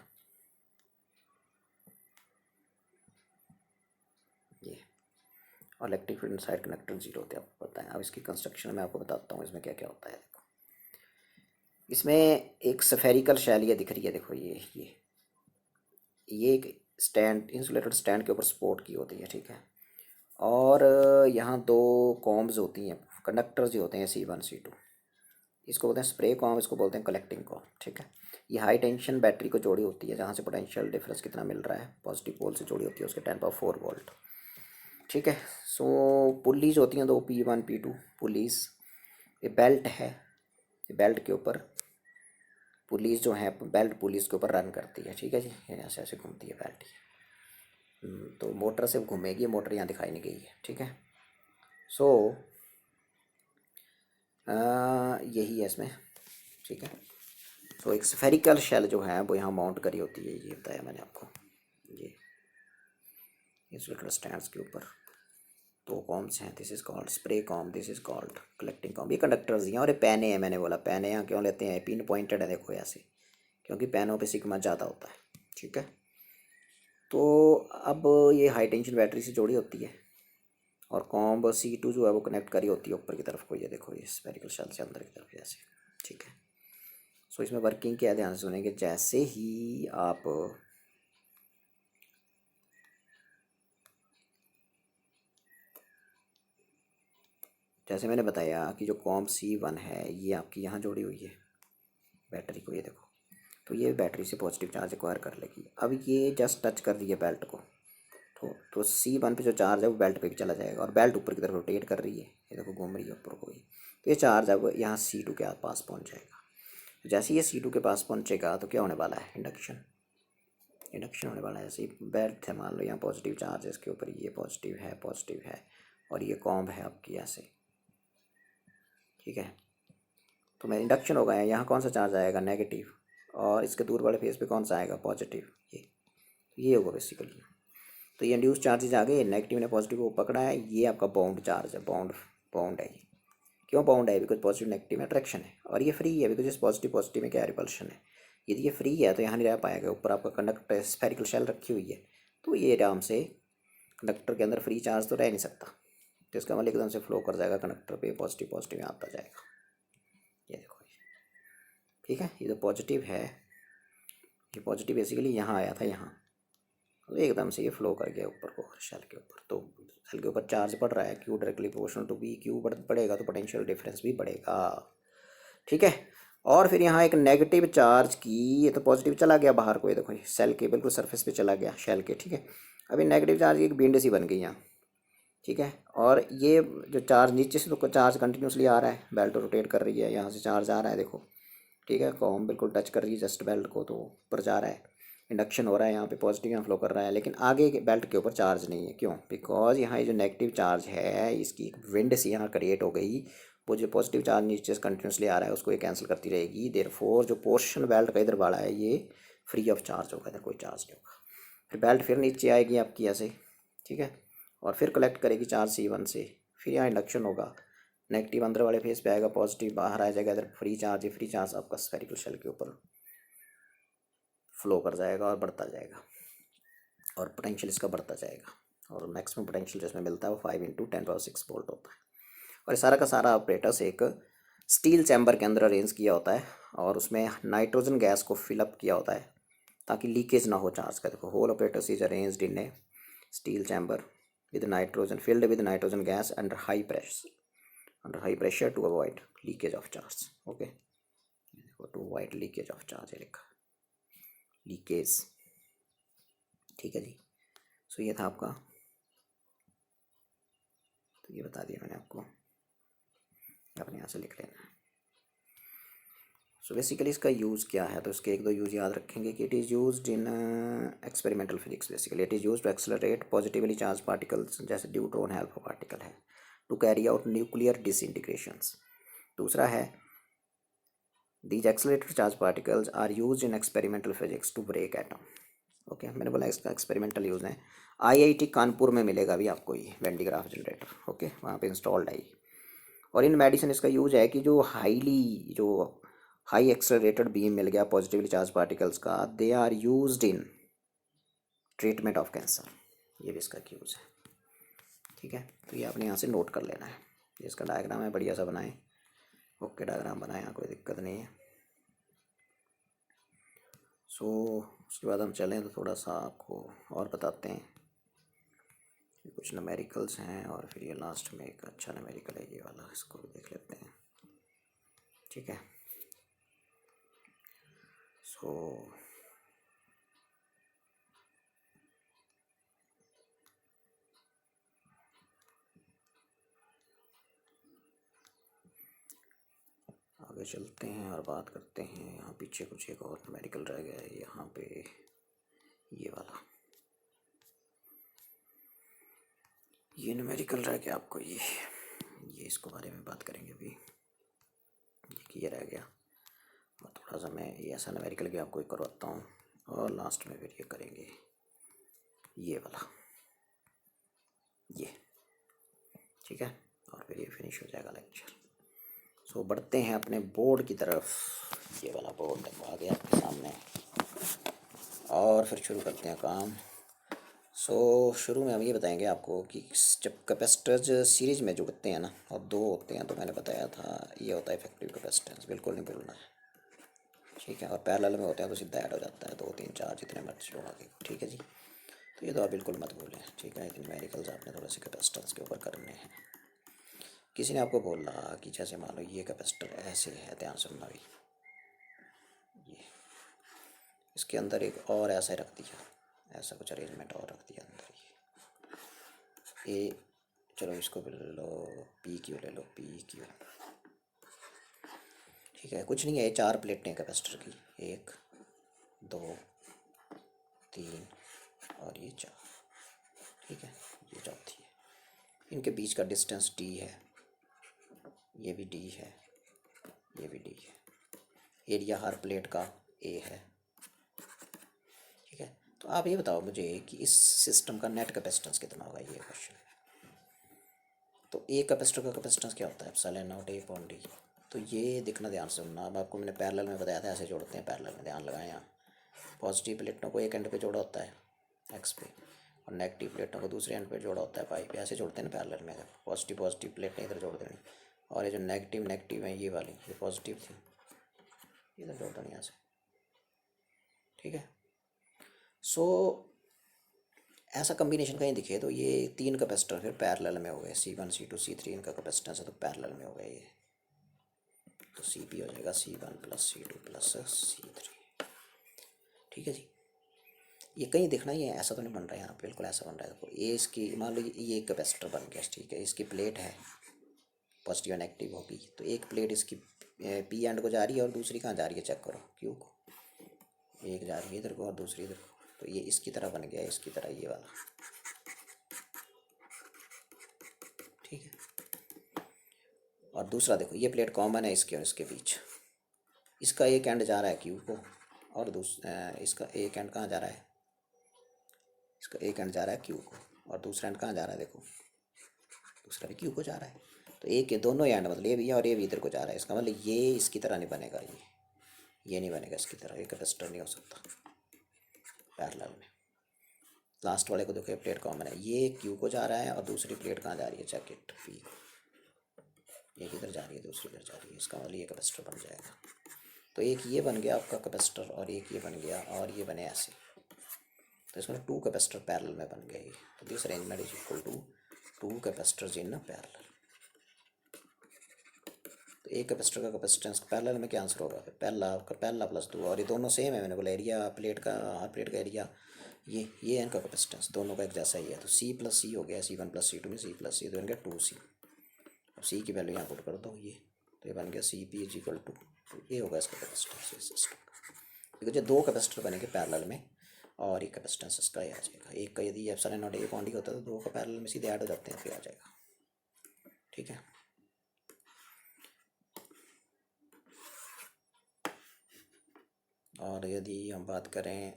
S1: ये और इलेक्ट्रिक फील्ड साइड कनेक्टर 0 होते हैं, आपको पता है। अब इसकी कंस्ट्रक्शन में आपको बताता हूँ इसमें क्या क्या होता है। देखो इसमें एक स्फेरिकल शैल ये दिख रही है, देखो ये ये एक स्टैंड, इंसुलेटेड स्टैंड के ऊपर सपोर्ट की होती है, ठीक है। और यहाँ दो कॉम्स होती हैं, कंडक्टर्स जो होते हैं C1 C2, इसको बोलते हैं स्प्रे कॉम, इसको बोलते हैं कलेक्टिंग कॉम, ठीक है। ये हाई टेंशन बैटरी को जोड़ी होती है, जहाँ से पोटेंशियल डिफरेंस कितना मिल रहा है पॉजिटिव पोल से जोड़ी होती है उसके 10⁴ V, ठीक है। सो पुलीज होती हैं दो, P1 P2 पुलीज। ये बेल्ट है, ये बेल्ट के ऊपर पुलिस जो है, बेल्ट पुलिस के ऊपर रन करती है, ठीक है जी। ये ऐसे ऐसे घूमती है बेल्ट। तो मोटर से घूमेगी, मोटर यहाँ दिखाई नहीं गई है, ठीक है। सो यही है इसमें, ठीक है। तो एक स्फेरिकल शेल जो है वो यहाँ माउंट करी होती है, ये बताया मैंने आपको। ये इंसुलेटर स्टैंड्स के ऊपर दो कॉम्स हैं, this is called spray com, this is called collecting com. ये कंडक्टर्स हैं और ये पेने हैं, मैंने बोला पेने यहाँ क्यों लेते हैं, पिन पॉइंटेड है देखो ऐसे, क्योंकि पेनों पे सिग्मा ज़्यादा होता है, ठीक है। तो अब ये हाई टेंशन बैटरी से जोड़ी होती है और कॉम्ब C2 जो है वो कनेक्ट करी होती है ऊपर की तरफ को, ये देखो ये स्फेरिकल शेल से अंदर की तरफ ऐसे, ठीक है। सो इसमें वर्किंग क्या है, ध्यान से सुनेंगे। जैसे ही आप जैसे मैंने बताया कि जो कॉम्ब C1 है ये आपकी यहाँ जोड़ी हुई है बैटरी को, ये देखो, तो ये बैटरी से पॉजिटिव चार्ज एक्वायर कर लेगी। अब ये जस्ट टच कर रही है बेल्ट को, तो C1 पे जो चार्ज है वो बेल्ट पे भी चला जाएगा और बेल्ट ऊपर की तरफ रोटेट कर रही है, ये देखो घूम रही है ऊपर को ही। तो ये चार्ज अब यहाँ C2 के पास पहुँच जाएगा। तो जैसे ये C2 के पास पहुँचेगा तो क्या होने वाला है, इंडक्शन, इंडक्शन होने वाला है। जैसे बेल्ट है, मान लो यहाँ पॉजिटिव चार्ज है इसके ऊपर, ये पॉजिटिव है और ये कॉम्ब है आपकी ऐसे, ठीक है। तो मैं इंडक्शन होगा, यहाँ कौन सा चार्ज आएगा, नेगेटिव, और इसके दूर वाले फेस पे कौन सा आएगा, पॉजिटिव, ये होगा बेसिकली। तो ये इंड्यूस चार्जेज आ गए, नेगेटिव ने पॉजिटिव को पकड़ा है, ये आपका बाउंड चार्ज है, बाउंड है ये। क्यों बाउंड है, बिकॉज पॉजिटिव नेगेटिव में अट्रैक्शन है, और ये फ्री है बिकॉज इस पॉजिटिव पॉजिटिव में क्या रिपल्शन है। यदि ये फ्री है तो यहाँ नहीं रह पाएगा, ऊपर आपका कंडक्टर स्फेरिकल शेल रखी हुई है, तो ये आराम से कंडक्टर के अंदर फ्री चार्ज तो रह नहीं सकता, तो इसका मतलब एकदम से फ्लो कर जाएगा कंडक्टर पे, पॉजिटिव पॉजिटिव में आता जाएगा, ये देखो, ठीक है। ये तो पॉजिटिव है, ये पॉजिटिव बेसिकली यहाँ आया था, यहाँ तो एकदम से ये फ्लो कर गया ऊपर को शेल के ऊपर। तो शेल के ऊपर चार्ज पड़ रहा है, Q directly proportional to V, Q बढ़ेगा तो पोटेंशियल डिफरेंस भी बढ़ेगा, ठीक है। और फिर यहाँ एक नेगेटिव चार्ज की, ये तो पॉजिटिव चला गया बाहर को, ये देखो ये सेल के बिल्कुल सरफेस पे चला गया शेल के, ठीक है। अभी नेगेटिव चार्ज की एक बिंड सी बन गई यहाँ, ठीक है। और ये जो चार्ज नीचे से तो चार्ज कंटिन्यूसली आ रहा है, बेल्ट रोटेट कर रही है, यहाँ से चार्ज आ रहा है देखो, ठीक है। कॉम बिल्कुल टच कर रही है जस्ट बेल्ट को, तो ऊपर जा रहा है, इंडक्शन हो रहा है, यहाँ पे पॉजिटिव यहाँ फ्लो कर रहा है, लेकिन आगे के बेल्ट के ऊपर चार्ज नहीं है। क्यों, बिकॉज यहाँ ये जो नेगेटिव चार्ज है इसकी एक विंड सी यहाँ क्रिएट हो गई, वो जो पॉजिटिव चार्ज नीचे से कंटिन्यूसली आ रहा है उसको ये कैंसिल करती रहेगी, देयरफॉर जो पोर्शन बेल्ट का इधर बढ़ा है ये फ्री ऑफ चार्ज होगा, इधर कोई चार्ज नहीं होगा। फिर बेल्ट फिर नीचे आएगी आपकी ऐसे, ठीक है, और फिर कलेक्ट करेगी चार्ज C1 से, फिर यहाँ इंडक्शन होगा, नेगेटिव अंदर वाले फेस पे आएगा, पॉजिटिव बाहर आ जाएगा, इधर फ्री चार्ज आपका स्फेरिकल शेल के ऊपर फ्लो कर जाएगा और बढ़ता जाएगा, और पोटेंशियल इसका बढ़ता जाएगा, और मैक्सिमम पोटेंशियल जिसमें मिलता है वो 5 × 10⁶ होता है। और सारा का सारा ऑपरेटर्स एक स्टील चैम्बर के अंदर अरेंज किया होता है, और उसमें नाइट्रोजन गैस को फिलअप किया होता है ताकि लीकेज ना हो चार्ज का। देखो whole operators is arranged in a steel chamber with nitrogen filled with nitrogen gas under high pressure to avoid leakage of charge, okay, to avoid leakage of charge है लिखा, लीकेज, ठीक है जी। सो ये था आपका, तो ये बता दिया मैंने आपको, अपने यहाँ से लिख लेना। सो बेसिकली इसका यूज़ क्या है, तो इसके एक दो यूज़ याद रखेंगे कि it is used in experimental physics. Basically it is used to accelerate positively charge particles, जैसे ड्यूट्रॉन हेल्प पार्टिकल है, to carry out nuclear disintegrations. दूसरा है these accelerated charge particles are used in experimental physics to break atom, okay. मैंने बोला इसका experimental use है, IIT Kanpur में मिलेगा अभी आपको ये Van de Graaff generator, okay, वहाँ पे इंस्टॉल्ड है। और इन मेडिसिन इसका यूज है कि जो हाई एक्सेलरेटेड बीम मिल गया पॉजिटिवली चार्ज पार्टिकल्स का, they are used in treatment of cancer, ये भी इसका यूज़ है, ठीक है। तो ये आपने यहाँ से नोट कर लेना है। ये इसका डायग्राम है, बढ़िया सा बनाएं, ओके, डायग्राम बनाए, यहाँ कोई दिक्कत नहीं है। सो उसके बाद हम चलें तो थोड़ा सा आपको और बताते हैं। कुछ न्यूमेरिकल्स हैं और फिर ये लास्ट में एक अच्छा न्यूमेरिकल है ये वाला, इसको भी देख लेते हैं। ठीक है। सो आगे चलते हैं और बात करते हैं। यहाँ पीछे कुछ एक और न्यूमेरिकल रह गया है, यहाँ पे ये वाला, ये न्यूमेरिकल रह गया आपको, ये इसको बारे में बात करेंगे अभी। ये रह गया, और थोड़ा सा मैं ये ऐसा न्यूमेरिकल भी आपको करवाता हूँ, और लास्ट में फिर ये करेंगे ये वाला, ये। ठीक है, और फिर ये फिनिश हो जाएगा लेक्चर। सो बढ़ते हैं अपने बोर्ड की तरफ। ये वाला बोर्ड आ गया आपके सामने, और फिर शुरू करते हैं काम। सो शुरू में हम ये बताएंगे आपको कि जब कैपेसिटर्स सीरीज में जुड़ते हैं ना, और दो होते हैं, तो मैंने बताया था ये होता है इफेक्टिव कैपेसिटेंस, बिल्कुल नहीं भूलना है। ठीक है, और पैरेलल में होते हैं तो सीधा ऐड हो जाता है, 2 3 4 जितने मर्जी हो आगे। ठीक है जी, तो ये तो आप बिल्कुल मत भूलें। ठीक है, न्यूमेरिकल्स आपने थोड़े से कैपेसिटेंस के ऊपर करने हैं। किसी ने आपको बोला कि जैसे मान लो ये कैपेसिटर ऐसे है, ध्यान सुनना भी, ये इसके अंदर एक और ऐसा रख दिया, ऐसा कुछ अरेंजमेंट और रख दिया अंदर। ये चलो इसको ले लो, पी क्यू ले लो, पी क्यू। ठीक है, कुछ नहीं है, 4 प्लेटें कैपेसिटर की, 1 2 3 और ये 4। ठीक है, ये चौथी है। इनके बीच का डिस्टेंस डी है, ये भी डी है, ये भी डी है। एरिया हर प्लेट का ए है। ठीक है, तो आप ये बताओ मुझे कि इस सिस्टम का नेट कैपेसिटेंस कितना होगा, ये क्वेश्चन। तो एक कैपेसिटर का कैपेसिटेंस क्या होता है, epsilon naught A upon D. तो ये देखना, ध्यान से सुनना। अब आपको मैंने पैरेलल में बताया था, ऐसे जोड़ते हैं पैरेलल में, ध्यान लगाएं। यहाँ पॉजिटिव प्लेटों को एक एंड पे जोड़ा होता है एक्स पे, और नेगेटिव प्लेटों को दूसरे एंड पे जोड़ा होता है पाई पे। ऐसे जोड़ते हैं ना पैरेलल में, पॉजिटिव पॉजिटिव प्लेटें इधर जोड़ देनी, और ये जो नेगेटिव नेगेटिव है, ये वाली ये पॉजिटिव थी, इधर जोड़ देनी यहाँ से। ठीक है, सो ऐसा कम्बिनेशन कहीं दिखे तो ये 3 कैपेसिटर फिर पैरेलल में हो गए, C1 C2 C3 इनका कैपेसिटेंस है, तो पैरेलल में हो गए ये। तो CP हो जाएगा C1 plus C2 plus C3। ठीक है जी, ये कहीं देखना ही है, ऐसा तो नहीं बन रहा है यहाँ, बिल्कुल ऐसा बन रहा है। देखो ये इसकी, मान लो ये एक कैपेसिटर बन गया। ठीक है, इसकी प्लेट है, पॉजिटिव नेगेटिव होगी, तो एक प्लेट इसकी पी एंड को जा रही है, और दूसरी कहाँ जा रही है, चेक करो, क्यू को। एक जा रही है इधर को और दूसरी इधर को, तो ये इसकी तरह बन गया, इसकी तरह ये वाला। ठीक है, और दूसरा देखो, ये प्लेट कॉमन है इसके और इसके बीच, इसका एक एंड जा रहा है क्यू को, और इसका एक एंड कहाँ जा रहा है, इसका एक एंड जा रहा है क्यू को, और दूसरा एंड कहाँ जा रहा है, देखो दूसरा भी क्यू को जा रहा है। तो एक के दोनों एंड, मतलब ये भी है और ये भी इधर को जा रहा है, इसका मतलब ये इसकी तरह नहीं बनेगा, ये नहीं बनेगा इसकी तरह, ये कैपेसिटर नहीं हो सकता पैरेलल में। लास्ट वाले को देखो, प्लेट कॉमन है, ये क्यू को जा रहा है, और दूसरी प्लेट कहाँ जा रही है, चेक इट, पी। एक इधर जा रही है, दूसरी इधर जा रही है, इसका मतलब ये कैपेसिटर बन जाएगा। तो एक ये बन गया आपका कैपेसिटर, और एक ये बन गया, और ये बने ऐसे। तो इसमें 2 कैपेसिटर पैरेलल में बन गए। तो this arrangement is equal to 2 capacitors in parallel. तो एक कैपेसिटर का कैपेसिटेंस पैरेलल में क्या आंसर होगा, फिर पहला प्लस 2, और ये दोनों सेम है। मैंने बोला एरिया प्लेट का, हर प्लेट का एरिया, ये इनका कैपेसिटेंस दोनों का एक जैसा ही है। तो C प्लस C हो गया, C1 प्लस C2 में C प्लस C, तो इनका 2C। अब C की वैल्यू यहाँ पुट कर दो, ये तो ये बन गया CP इज इक्वल टू, ये होगा इसका कैपेसिटेंस इस सिस्टम का। देखो जो 2 कैपेसिटर बनेंगे पैरेलल में, और एक कैपेसिटेंस इसका ही आ जाएगा। एक का यदि epsilon naught A upon D होता है, तो 2 का पैरेलल में सीधे ऐड हो जाते हैं, फिर आ जाएगा। ठीक है, और यदि हम बात करें,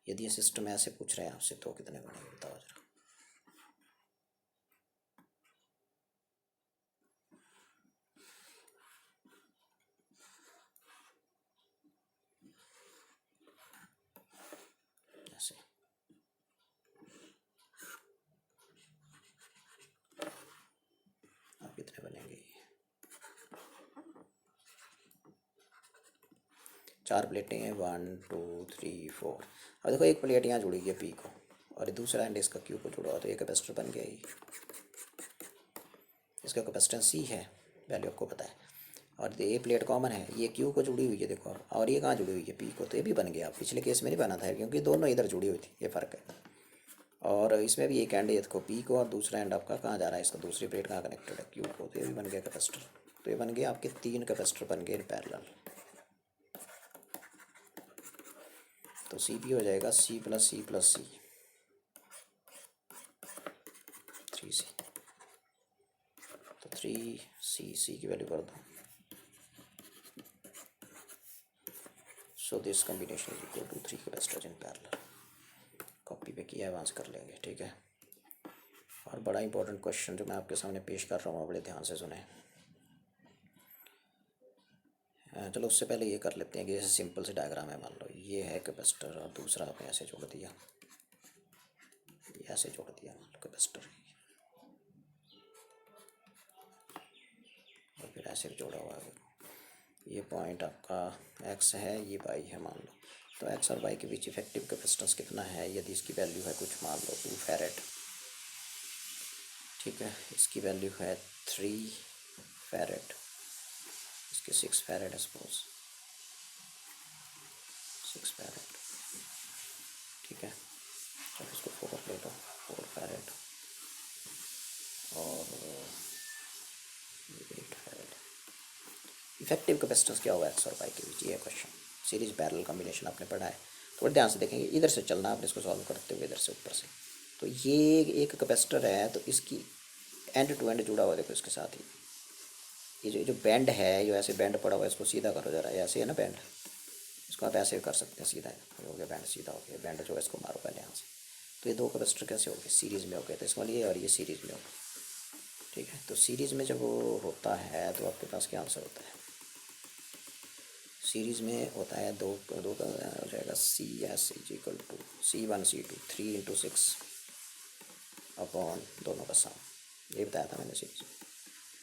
S1: यदि ये सिस्टम ऐसे पूछ रहे हैं आपसे, तो कितने बनेंगे बताओ जरा। ऐसे आप कितने बनेंगे, 4 प्लेटें हैं, 1 2 3 4। अब देखो एक प्लेट यहाँ जुड़ी है पी को और दूसरा एंड इसका क्यू को जुड़ा हुआ, तो ये कैपेसिटर बन गया। ये इसका कैपेसिटेंस सी है, वैल्यू आपको पता है, और ये प्लेट कॉमन है, ये क्यू को जुड़ी हुई है देखो, और ये कहाँ जुड़ी हुई है पी को, तो ये भी बन गया। पिछले केस में नहीं बना था क्योंकि दोनों इधर जुड़ी हुई थी, ये फ़र्क है। और इसमें भी एक एंड है इसको पी को और दूसरा एंड आपका कहाँ जा रहा है, इसका दूसरी प्लेट कहाँ कनेक्टेड है क्यू को, तो ये भी बन गया कैपेसिटर। तो ये बन गया आपके 3 कैपेसिटर बन गए इन पैरेलल। तो सी पी हो जाएगा सी प्लस सी प्लस सी, 3C। तो 3C की वैल्यू कर दो। So this combination is equal to 3 capacitor in parallel. Copy पे किया है, वहाँ से कर लेंगे, ठीक है। और बड़ा इंपॉर्टेंट क्वेश्चन जो मैं आपके सामने पेश कर रहा हूँ, बड़े ध्यान से सुने। चलो उससे पहले ये कर लेते हैं कि जैसे सिंपल से डायग्राम है, मान लो ये है कैपेसिटर और दूसरा आपने ऐसे जोड़ दिया, ऐसे जोड़ दिया मान लो कैपेसिटर, और फिर ऐसे जोड़ा हुआ है। ये पॉइंट आपका एक्स है, ये वाई है मान लो। तो एक्स और वाई के बीच इफेक्टिव कैपेसिटेंस कितना है, यदि इसकी वैल्यू है कुछ मान लो 2 फैरेड, ठीक है। इसकी वैल्यू है 3 फैरेड, इसके 6 फैरेड है सपोज, 6 फैरेड, ठीक है। अब इसको 4 ले लो, 4 फैरेड और 8 फैरेड। इफेक्टिव कैपेसिटेंस क्या होगा एक्स और वाई के बीच, ये क्वेश्चन। सीरीज पैरेलल कॉम्बिनेशन आपने पढ़ा है, थोड़ा ध्यान से देखेंगे। इधर से चलना आपने इसको सॉल्व करते हुए, इधर से ऊपर से। तो ये एक कैपेसिटर है, तो इसकी एंड टू एंड जुड़ा हुआ देखो इसके साथ ही। ये जो बैंड है, जो ऐसे बैंड पड़ा हुआ है, इसको सीधा करो जरा, ऐसे है ना बैंड, इसको आप ऐसे कर सकते हैं, सीधा हो गया बैंड, सीधा हो गया बैंड, जो है इसको मारो पहले यहाँ से। तो ये 2 कैपेसिटर कैसे हो गए, सीरीज़ में हो गए, तो इसमें ये और ये सीरीज़ में हो गए, ठीक है। तो सीरीज़ में जब वो होता है तो आपके पास क्या आंसर होता है, सीरीज़ में होता है 2 का हो जाएगा C S is equal to C1 C2 3 × 6 upon दोनों का सम, ये बताया था मैंने सीरीज में।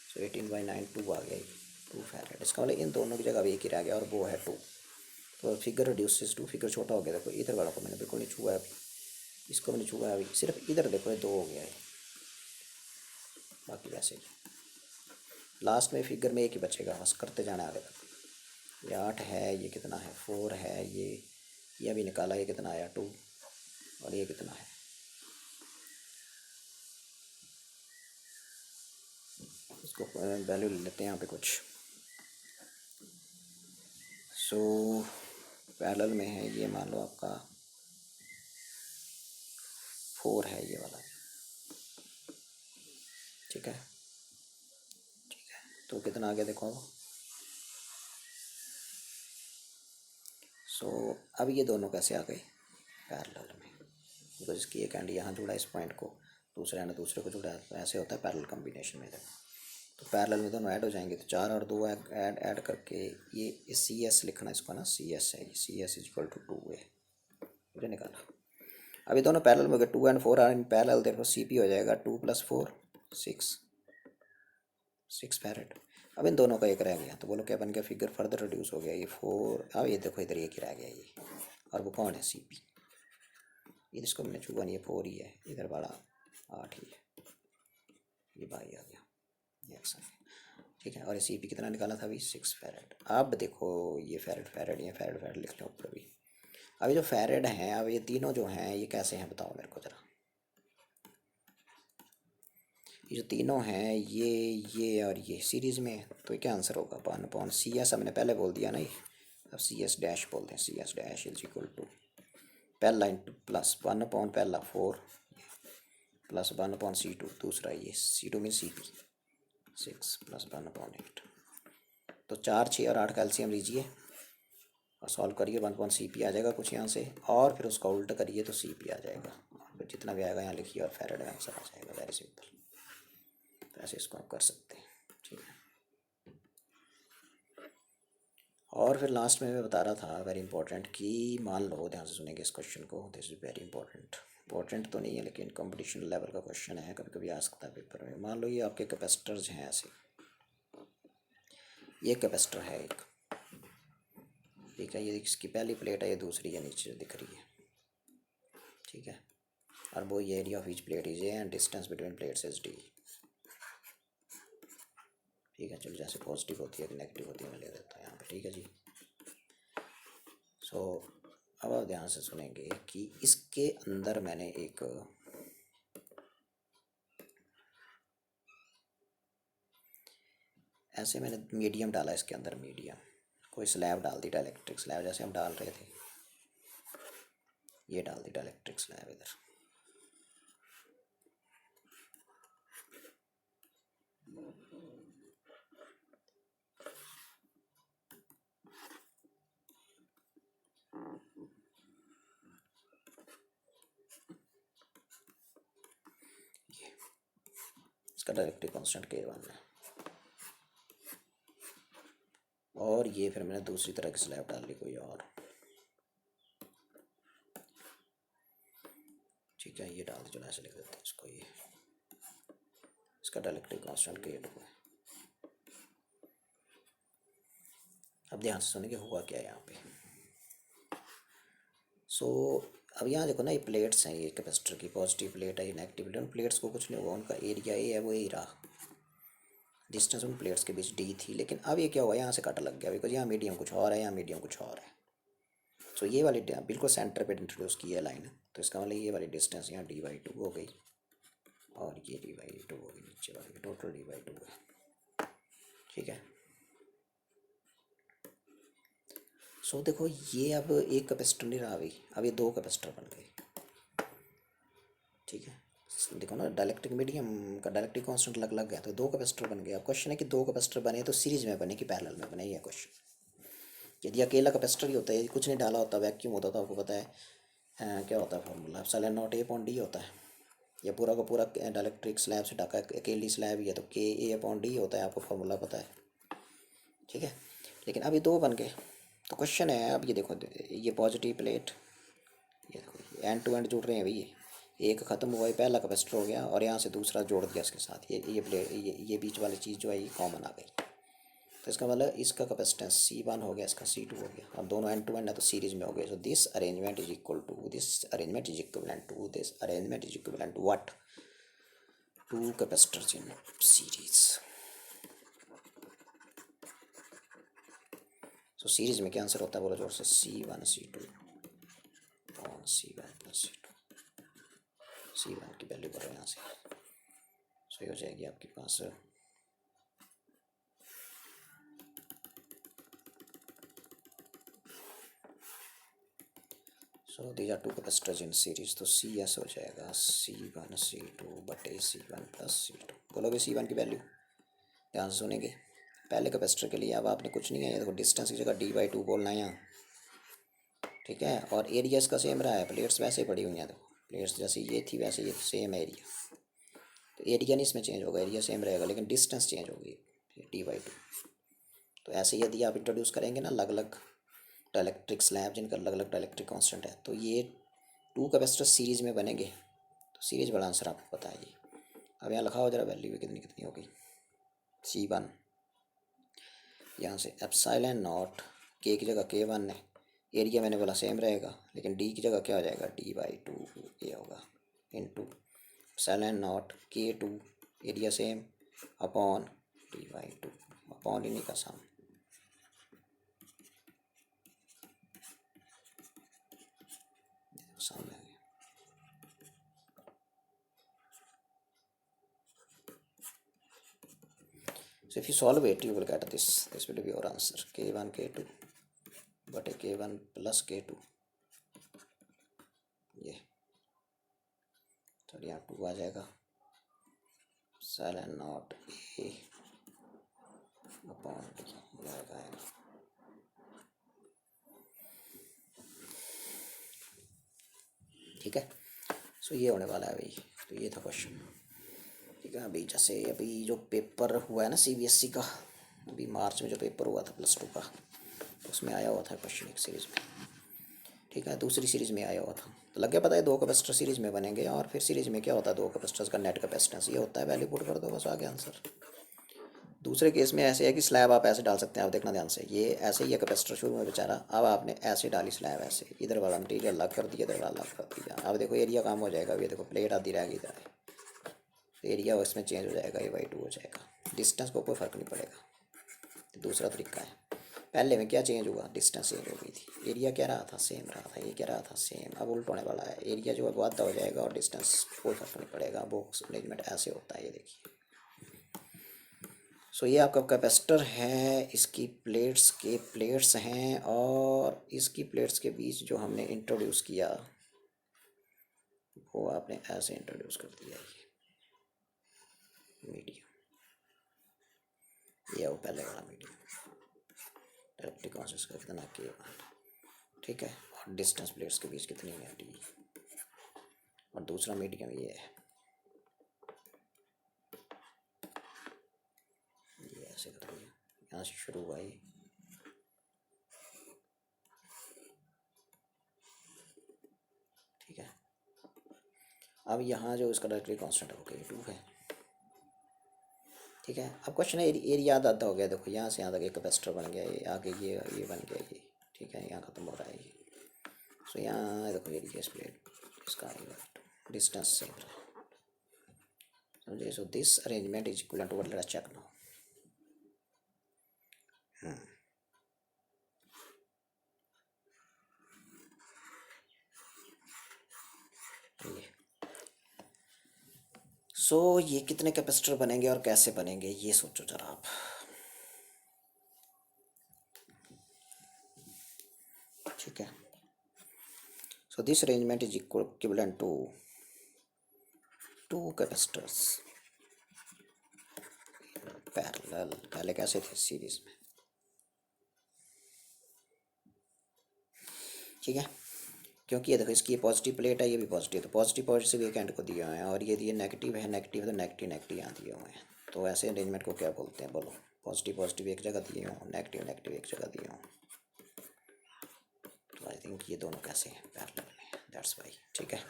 S1: सो 18/9 2 आ गया, 2 फैरेड। इसका मतलब इन दोनों की जगह एक ही रह गया और वो है 2। तो फिगर रिड्यूसेस टू, फिगर छोटा हो गया। देखो इधर वाला को मैंने बिल्कुल नहीं छुआ है अभी, इसको मैंने छुआ है अभी, सिर्फ इधर देखो ये 2 हो गया है, बाकी वैसे ही। लास्ट में फिगर में एक ही बचेगा, बस करते जाना आगे तक। ये 8 है, ये कितना है 4 है, ये अभी निकाला, ये कितना आया 2, और ये कितना है, इसको वैल्यू ले लेते हैं यहाँ पे कुछ। सो पैरेलल में है ये, मान लो आपका 4 है ये वाला, ठीक है, ठीक है। तो कितना आ गया देखो अब। सो अब ये दोनों कैसे आ गए पैरेलल में, बिकॉज इसकी एक एंड यहाँ जुड़ा इस पॉइंट को, दूसरा एंड दूसरे को जुड़ा है, तो ऐसे होता है पैरेलल कॉम्बिनेशन में। देखो तो पैरेलल में दोनों ऐड हो जाएंगे, तो 4 और 2 ऐड करके ये सी एस लिखना इसको ना, सी एस है, C S is equal to 2 है, मुझे निकाला। अभी दोनों पैरेलल में हो गए, 2 and 4 आर इन पैरेलल, देखो सी पी हो जाएगा 2 + 4 6 फैरेड। अब इन दोनों का एक रह गया, तो बोलो क्या बन गया, फिगर फर्दर रिड्यूस हो गया, ये 4, अब ये देखो इधर एक ही रह गया ये, और वो कौन है सी पी, इधर इसको मैंने छुआ नहीं, ये 4 ही है, इधर बड़ा 8 ही है, ये बाई आ गया, ये एक्स आ गया, ठीक है। और ये सी पी कितना निकाला था अभी 6 फैरेड। अब देखो ये फैरेड ये फैरेड लिख लो ऊपर भी। अभी जो फैरेड हैं, अब ये तीनों जो हैं ये कैसे हैं बताओ मेरे को ज़रा, ये जो तीनों हैं ये और ये सीरीज़ में, तो क्या आंसर होगा, 1/CS हमने पहले बोल दिया ना, ये अब CS डैश बोलते हैं, CS dash is equal to पहला इंटू प्लस 1/ पहला 4 प्लस 1/C2 दूसरा, ये C2 में CP 6 प्लस 1/8। तो 4 6 और 8 का एलसीएम लीजिए और सॉल्व करिए, 1/CP आ जाएगा कुछ यहाँ से, और फिर उसका उल्टा करिए तो CP आ जाएगा, और फिर जितना भी आएगा यहाँ लिखिए और फैरेड का आंसर आ जाएगा, वेरी सिंपल। तो ऐसे इसको आप कर सकते हैं, ठीक है। और फिर लास्ट में मैं बता रहा था वेरी इंपॉर्टेंट कि मान लो, ध्यान से सुनेंगे इस क्वेश्चन को, this is very important, important तो नहीं है लेकिन कंपटीशन लेवल का क्वेश्चन है, कभी कभी आ सकता है पेपर में। मान लो ये आपके कैपेसिटर्स हैं ऐसे, ये कैपेसिटर है एक, ठीक है, ये इसकी पहली प्लेट है, ये दूसरी है नीचे दिख रही है। ठीक है, और वो ये area of each plate is A and distance between plates is D. ठीक है, चलो जैसे पॉजिटिव होती है कि नेगेटिव होती है मैं ले देता हूँ यहाँ पे। ठीक है जी। सो अब आप ध्यान से सुनेंगे कि इसके अंदर मैंने एक ऐसे मैंने मीडियम डाला इसके अंदर, मीडियम कोई स्लैब डाल दी, डाइलेक्ट्रिक स्लैब जैसे हम डाल रहे थे, ये डाल दी डाइलेक्ट्रिक स्लैब इधर। ये इसका डायरेक्टिव कांस्टेंट K1 है, और ये फिर मैंने दूसरी तरह की स्लैब डाल ली कोई और। ठीक है, ये डाल दो, ऐसे लिख देते हैं इसको, ये इसका डायरेक्टिव कांस्टेंट K2 है। अब ध्यान से सुनिए हुआ क्या है यहाँ पे। सो अब यहाँ देखो ना, ये प्लेट्स हैं, ये कैपेसिटर की पॉजिटिव प्लेट है, ये नेगेटिव प्लेट। उन प्लेट्स को कुछ नहीं हुआ, उनका एरिया ए है वो यही रहा, डिस्टेंस उन प्लेट्स के बीच डी थी। लेकिन अब ये क्या हुआ, यहाँ से कट लग गया, बिकॉज यहाँ मीडियम कुछ और है, यहाँ मीडियम कुछ और है। तो ये वाली बिल्कुल सेंटर पे इंट्रोड्यूस की है लाइन, तो इसका मतलब ये वाली डिस्टेंस यहाँ D/2 हो गई, और ये D/2 हो गई, नीचे वाली टोटल D/2 है। ठीक है, सो देखो ये अब एक कैपेसिटर नहीं रहा अभी, अब ये दो कैपेसिटर बन गए। ठीक है, देखो ना, डायलेक्ट्रिक मीडियम का डायलेक्ट्रिक कांस्टेंट अलग अलग गया, तो दो कैपेसिटर बन गए। अब क्वेश्चन है कि दो कैपेसिटर बने तो सीरीज में बने कि पैरेलल में बने, ये क्वेश्चन। यदि अकेला कैपेसिटर ही होता है, कुछ नहीं डाला होता, वैक्यूम होता था, आपको पता है क्या होता है फॉर्मूला, एप्सिलॉन नॉट A/D होता है। ये पूरा का पूरा डायलेक्ट्रिक स्लैब से ढका, अकेली स्लैब ही है तो KA/D होता है, आपको फॉर्मूला पता है। ठीक है, लेकिन अभी दो बन गए, तो क्वेश्चन है अब ये देखो, ये पॉजिटिव प्लेट, ये देखो एंड टू एंड जुड़ रहे हैं भाई, ये एक ख़त्म हुआ है, पहला कैपेसिटर हो गया, और यहाँ से दूसरा जोड़ दिया इसके साथ, ये प्लेट, ये बीच वाली चीज़ जो है ये कॉमन आ गई। तो इसका मतलब इसका कैपेसिटेंस C1 हो गया, इसका C2 हो गया, अब दोनों एंड टू एंड है तो सीरीज में हो गए। So this arrangement is equal to this arrangement is equivalent to this arrangement is equivalent to what, two capacitors in series. So series में क्या आंसर होता है बोलो जोर से, C1 C2 और C1 प्लस C2। C1 की वैल्यू करो यहाँ से, सो ये हो जाएगी आपके पास so these are two capacitors in series, तो CS हो जाएगा C1 C2 बटे C1 प्लस C2। बोलोगे C1 की वैल्यू, ध्यान से सुनेंगे। पहले कैपेसिटर के लिए अब आपने कुछ नहीं है, देखो डिस्टेंस की जगह D/2 बोलना है यहाँ। ठीक है, और एरिया इसका सेम रहा है, प्लेट्स वैसे पड़ी हुई हैं, देखो प्लेट्स जैसे ये थी वैसे ये सेम एरिया, तो एरिया नहीं इसमें चेंज होगा, एरिया सेम रहेगा, लेकिन डिस्टेंस चेंज होगी D/2। तो ऐसे यदि आप इंट्रोड्यूस करेंगे ना अलग अलग डायलेक्ट्रिक स्लैब जिनका अलग अलग डायलेक्ट्रिक कांस्टेंट है, तो ये टू कैपेसिटर सीरीज में बनेंगे, तो सीरीज वाला आंसर आपको पता है ये। अब यहाँ लिखा हो जरा वैल्यू कितनी कितनी होगी। C1 यहाँ से एप्सिलॉन नॉट, K की जगह K1 है, एरिया मैंने बोला सेम रहेगा, लेकिन D की जगह क्या हो जाएगा, D/2 ये होगा, into epsilon not K2 area same upon D/2, upon इन्हीं का सम। सामने आ गया। So if you solve it, you will get this. This will be your answer. K1 K2 बटे K1 प्लस K2, ये तो यहाँ 2 आ जाएगा, silent not A upon D आएगा। ठीक है, सो ये होने वाला है भाई, तो ये था क्वेश्चन। ठीक है, अभी जैसे अभी जो पेपर हुआ है ना CBSE का, अभी मार्च में जो पेपर हुआ था +2 का, उसमें आया हुआ था क्वेश्चन एक सीरीज़ में। ठीक है, दूसरी सीरीज़ में आया हुआ था, तो लग गया पता है दो कैपेसिटर सीरीज़ में बनेंगे, और फिर सीरीज़ में क्या होता है, दो कैपेसिटर्स का नेट कैपेसिटेंस ये होता है, वैल्यू पुट कर दो बस आ गया आंसर। दूसरे केस में ऐसे है कि स्लैब आप ऐसे डाल सकते हैं, आप देखना ध्यान से, ये ऐसे ही है कैपेसिटर शुरू में बेचारा, अब आपने ऐसे डाली स्लैब, ऐसे इधर वाला मटेरियल अलग कर दिया, इधर वाला अलग कर दिया, अब देखो एरिया कम हो जाएगा, अब ये देखो प्लेट आधी रह गई इधर, तो एरिया उसमें चेंज हो जाएगा, A/2 हो जाएगा, डिस्टेंस को कोई फ़र्क नहीं पड़ेगा। तो दूसरा तरीका है, पहले में क्या चेंज हुआ, डिस्टेंस चेंज हो गई थी, एरिया क्या रहा था, सेम रहा था, ये क्या रहा था, सेम, अब उल्ट होने वाला है, एरिया जो है वो आधा हो जाएगा और डिस्टेंस कोई फर्क नहीं पड़ेगा, बॉक्स अरेंजमेंट ऐसे होता है, ये देखिए। सो ये आपका कैपेसिटर है, इसकी प्लेट्स के प्लेट्स हैं, और इसकी प्लेट्स के बीच जो हमने इंट्रोड्यूस किया वो आपने ऐसे इंट्रोड्यूस कर दिया, ये मीडियम, ये वो पहले वाला मीडियम, डायरेक्टली कॉन्सेस का कितना के, ठीक है, और डिस्टेंस प्लेट्स के बीच कितनी है D, और दूसरा मीडियम ये है, ये ऐसे कर दिया, यहाँ से शुरू हुआ ये, ठीक है। अब यहाँ जो इसका डायरेक्टली कांस्टेंट है वो K2 है, ठीक है। अब क्वेश्चन है एरिया आधा आधा हो गया, देखो यहाँ से यहाँ तक एक कैपेसिटर बन गया, ये आगे ये बन गया ये, ठीक है, यहाँ ख़त्म हो रहा है ये। सो यहाँ देखो एरिया स्प्लिट इसका आएगा, डिस्टेंस सेम रहा, समझे। So this arrangement is equal to, what, let's check now. So ये कितने कैपेसिटर बनेंगे और कैसे बनेंगे ये सोचो जरा आप। ठीक है, so this arrangement is equivalent to 2 capacitors parallel, पहले कैसे थे, सीरीज में, ठीक है। क्योंकि ये देखो इसकी पॉजिटिव प्लेट है, ये भी पॉजिटिव, तो पॉजिटिव पॉजिटिव एक एंड को दिए हुए हैं, और ये नेगेटिव है, नेगेटिव तो नेगेटिव नेगेटिव यहाँ दिए हुए हैं, तो ऐसे अरेंजमेंट को क्या बोलते हैं बोलो, पॉजिटिव पॉजिटिव एक जगह दिए हों, नेगेटिव नेगेटिव एक जगह दिए हों, तो आई थिंक ये दोनों कैसे हैं, पैरेलल में, दैट्स वाई, ठीक है।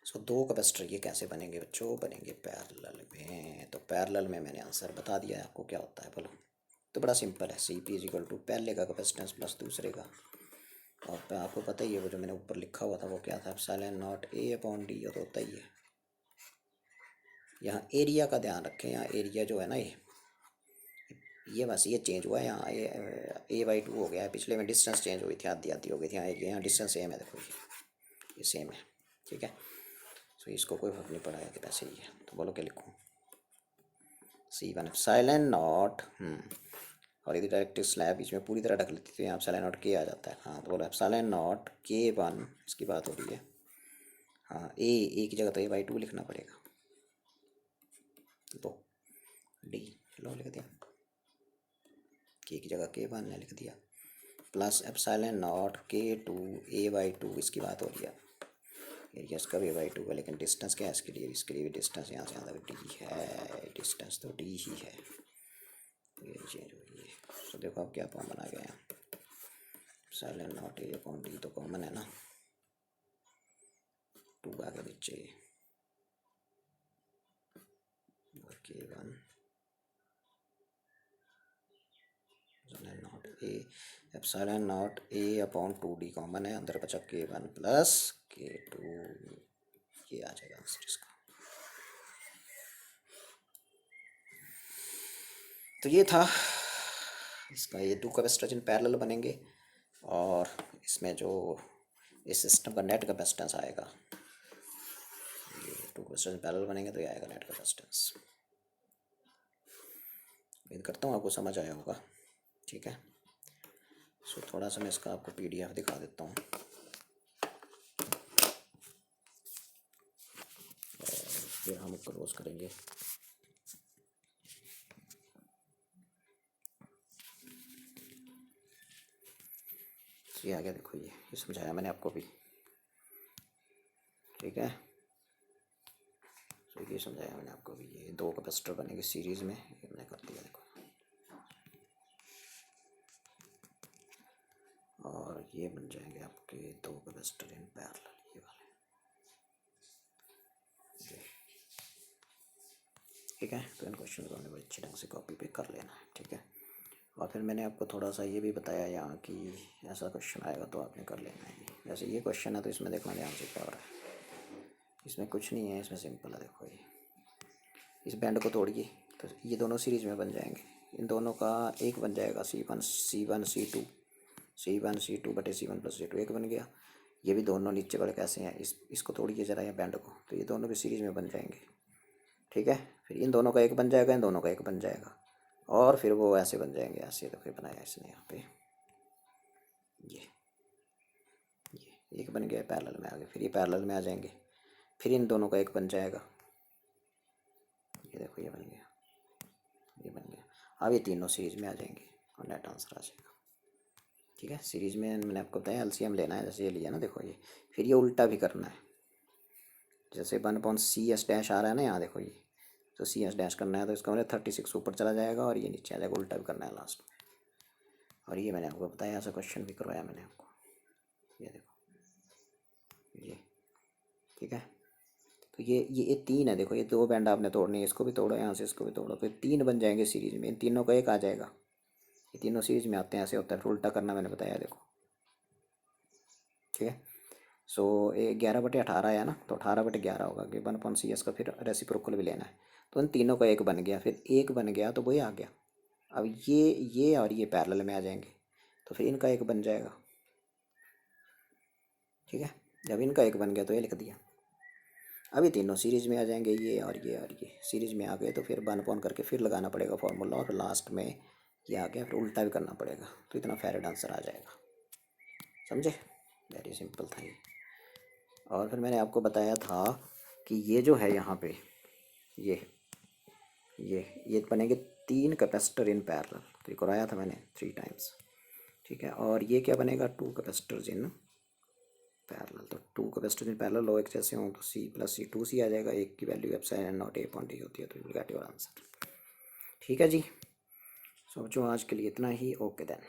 S1: सो 2 कैपेसिटर ये कैसे बनेंगे बच्चों, बनेंगे पैरेलल में, तो पैरेलल में मैंने आंसर बता दिया है आपको क्या होता है बोलो, तो बड़ा सिंपल है, CP इज इक्वल टू पहले का कैपेसिटेंस प्लस दूसरे का, और आपको पता ही है वो जो मैंने ऊपर लिखा हुआ था वो क्या था, एप्सिलॉन नॉट A/D, ये तो होता ही है। यहाँ एरिया का ध्यान रखें, यहाँ एरिया जो है ना ये बस ये चेंज हुआ है, यहाँ A/2 हो गया है, पिछले में डिस्टेंस चेंज हुई थी, आधी आधी हो गई थी, यहाँ डिस्टेंस सेम है, देखो ये सेम है, ठीक है। सो इसको कोई फर्क नहीं पड़ा है कि पैसे ही है, तो बोलो क्या लिखूँ, C1 एप्सिलॉन नॉट, और इधर डायरेक्ट स्लैब बीच में पूरी तरह ढक लेती, तो यहाँ एप्सिलॉन नॉट K आ जाता है, हाँ, तो बोलो एप्सिलॉन नॉट K1, इसकी बात हो रही है, हाँ, ए की जगह तो A/2 लिखना पड़ेगा, तो D लो लिख दिया, K की जगह K1 ने लिख दिया, plus epsilon not K2 A/2, इसकी बात हो रही है, एरिया इसका भी A/2 है, लेकिन डिस्टेंस क्या है इसके लिए भी डिस्टेंस यहाँ से यहाँ तक D है, डिस्टेंस तो D ही है, ये चेंज हो रही है। तो देखो अब क्या कॉमन आ गया, एप्सिलॉन नॉट A/D तो कॉमन है ना, 2 आगे नीचे K1 not A, epsilon not A/2D common है, अंदर बचा K1 प्लस K2, ये आ जाएगा आंसर इसका। तो ये था इसका, ये 2 कैपेसिटर इन पैरेलल बनेंगे, और इसमें जो इस सिस्टम का नेट कैपेसिटेंस आएगा, ये 2 कैपेसिटर पैरेलल बनेंगे तो ये आएगा नेट कैपेसिटेंस। उम्मीद करता हूँ आपको समझ आया होगा, ठीक है। सो थोड़ा सा मैं इसका आपको PDF दिखा देता हूँ, फिर हम क्लोज करेंगे। ये आ गया, देखो ये समझाया मैंने आपको भी, ठीक है। तो ये समझाया मैंने आपको भी, ये 2 कैपेसिटर बनेंगे सीरीज़ में, ये मैंने कर दिया देखो, और ये बन जाएंगे आपके 2 कैपेसिटर इन पैरेलल, ये वाले, ठीक है। तो इन क्वेश्चन को हमने बड़ी अच्छी ढंग से कॉपी पे कर लेना है, ठीक है। और फिर मैंने आपको थोड़ा सा ये भी बताया यहाँ कि ऐसा क्वेश्चन आएगा तो आपने कर लेना है। जैसे ये क्वेश्चन है तो इसमें देखना ध्यान से क्या हो रहा है, इसमें कुछ नहीं है, इसमें सिंपल है। देखो ये इस बैंड को तोड़िए तो ये दोनों सीरीज में बन जाएंगे, इन दोनों का एक बन जाएगा C1 C2 बटे C1 प्लस C2 एक बन गया। ये भी दोनों नीचे वाले कैसे हैं, इसको तोड़िए जरा, या बैंड को, तो ये दोनों भी सीरीज में बन जाएंगे, ठीक है। फिर इन दोनों का एक बन जाएगा, इन दोनों का एक बन जाएगा, और फिर वो ऐसे बन जाएंगे, ऐसे। तो फिर बनाया इसने यहाँ पे ये एक बन गया, पैरेलल में आ गए, फिर ये पैरेलल में आ जाएंगे, फिर इन दोनों का एक बन जाएगा, ये देखो ये बन गया, ये बन गया। अब ये तीनों सीरीज में आ जाएंगे और नेट आंसर आ जाएगा, ठीक है। सीरीज में मैंने आपको बताया एलसीएम लेना है, जैसे ये लिया ना, देखो ये, फिर ये उल्टा भी करना है। जैसे 1/CS डैश आ रहा है ना यहाँ, देखो ये, तो CS डैश करना है तो इसका मतलब 36 ऊपर चला जाएगा और ये नीचे आ जाएगा, उल्टा भी करना है लास्ट में। और ये मैंने आपको बताया, ऐसा क्वेश्चन भी करवाया मैंने आपको, ये देखो ये, ठीक है। तो ये तीन है, देखो ये दो बैंड आपने तोड़ने हैं, इसको भी तोड़ो, यहाँ से इसको भी तोड़ो, तो तीन बन जाएंगे सीरीज में, इन तीनों का एक आ जाएगा, ये तीनों सीरीज में आते हैं, ऐसे होता है। फिर उल्टा करना मैंने बताया, देखो, ठीक है। सो 11/18 है ना, तो 18/11 होगा कि 1/CS का फिर रेसिप्रोकल भी लेना है। तो इन तीनों का एक बन गया, फिर एक बन गया तो वही आ गया। अब ये और ये पैरेलल में आ जाएंगे, तो फिर इनका एक बन जाएगा, ठीक है। जब इनका एक बन गया तो ये लिख दिया। अब ये तीनों सीरीज में आ जाएंगे, ये और ये और ये सीरीज में आ गए, तो फिर 1 करके फिर लगाना पड़ेगा फॉर्मूला, और लास्ट में ये आ गया, फिर उल्टा भी करना पड़ेगा, तो इतना फैरेड आंसर आ जाएगा, समझे। वेरी सिंपल था ये। और फिर मैंने आपको बताया था कि ये जो है यहाँ पे, ये ये बनेंगे 3 कैपेसिटर इन पैरेलल, तो ये कराया था मैंने 3 टाइम्स, ठीक है। और ये क्या बनेगा, 2 कैपेसिटर्स इन पैरेलल, तो 2 कैपेसिटर इन पैरेलल लो एक जैसे हों तो C+C2C आ जाएगा, एक की वैल्यू एप्सिलॉन नॉट A/D होती है, तो you will get your answer, ठीक है जी। सो बच्चों आज के लिए इतना ही, ओके देन।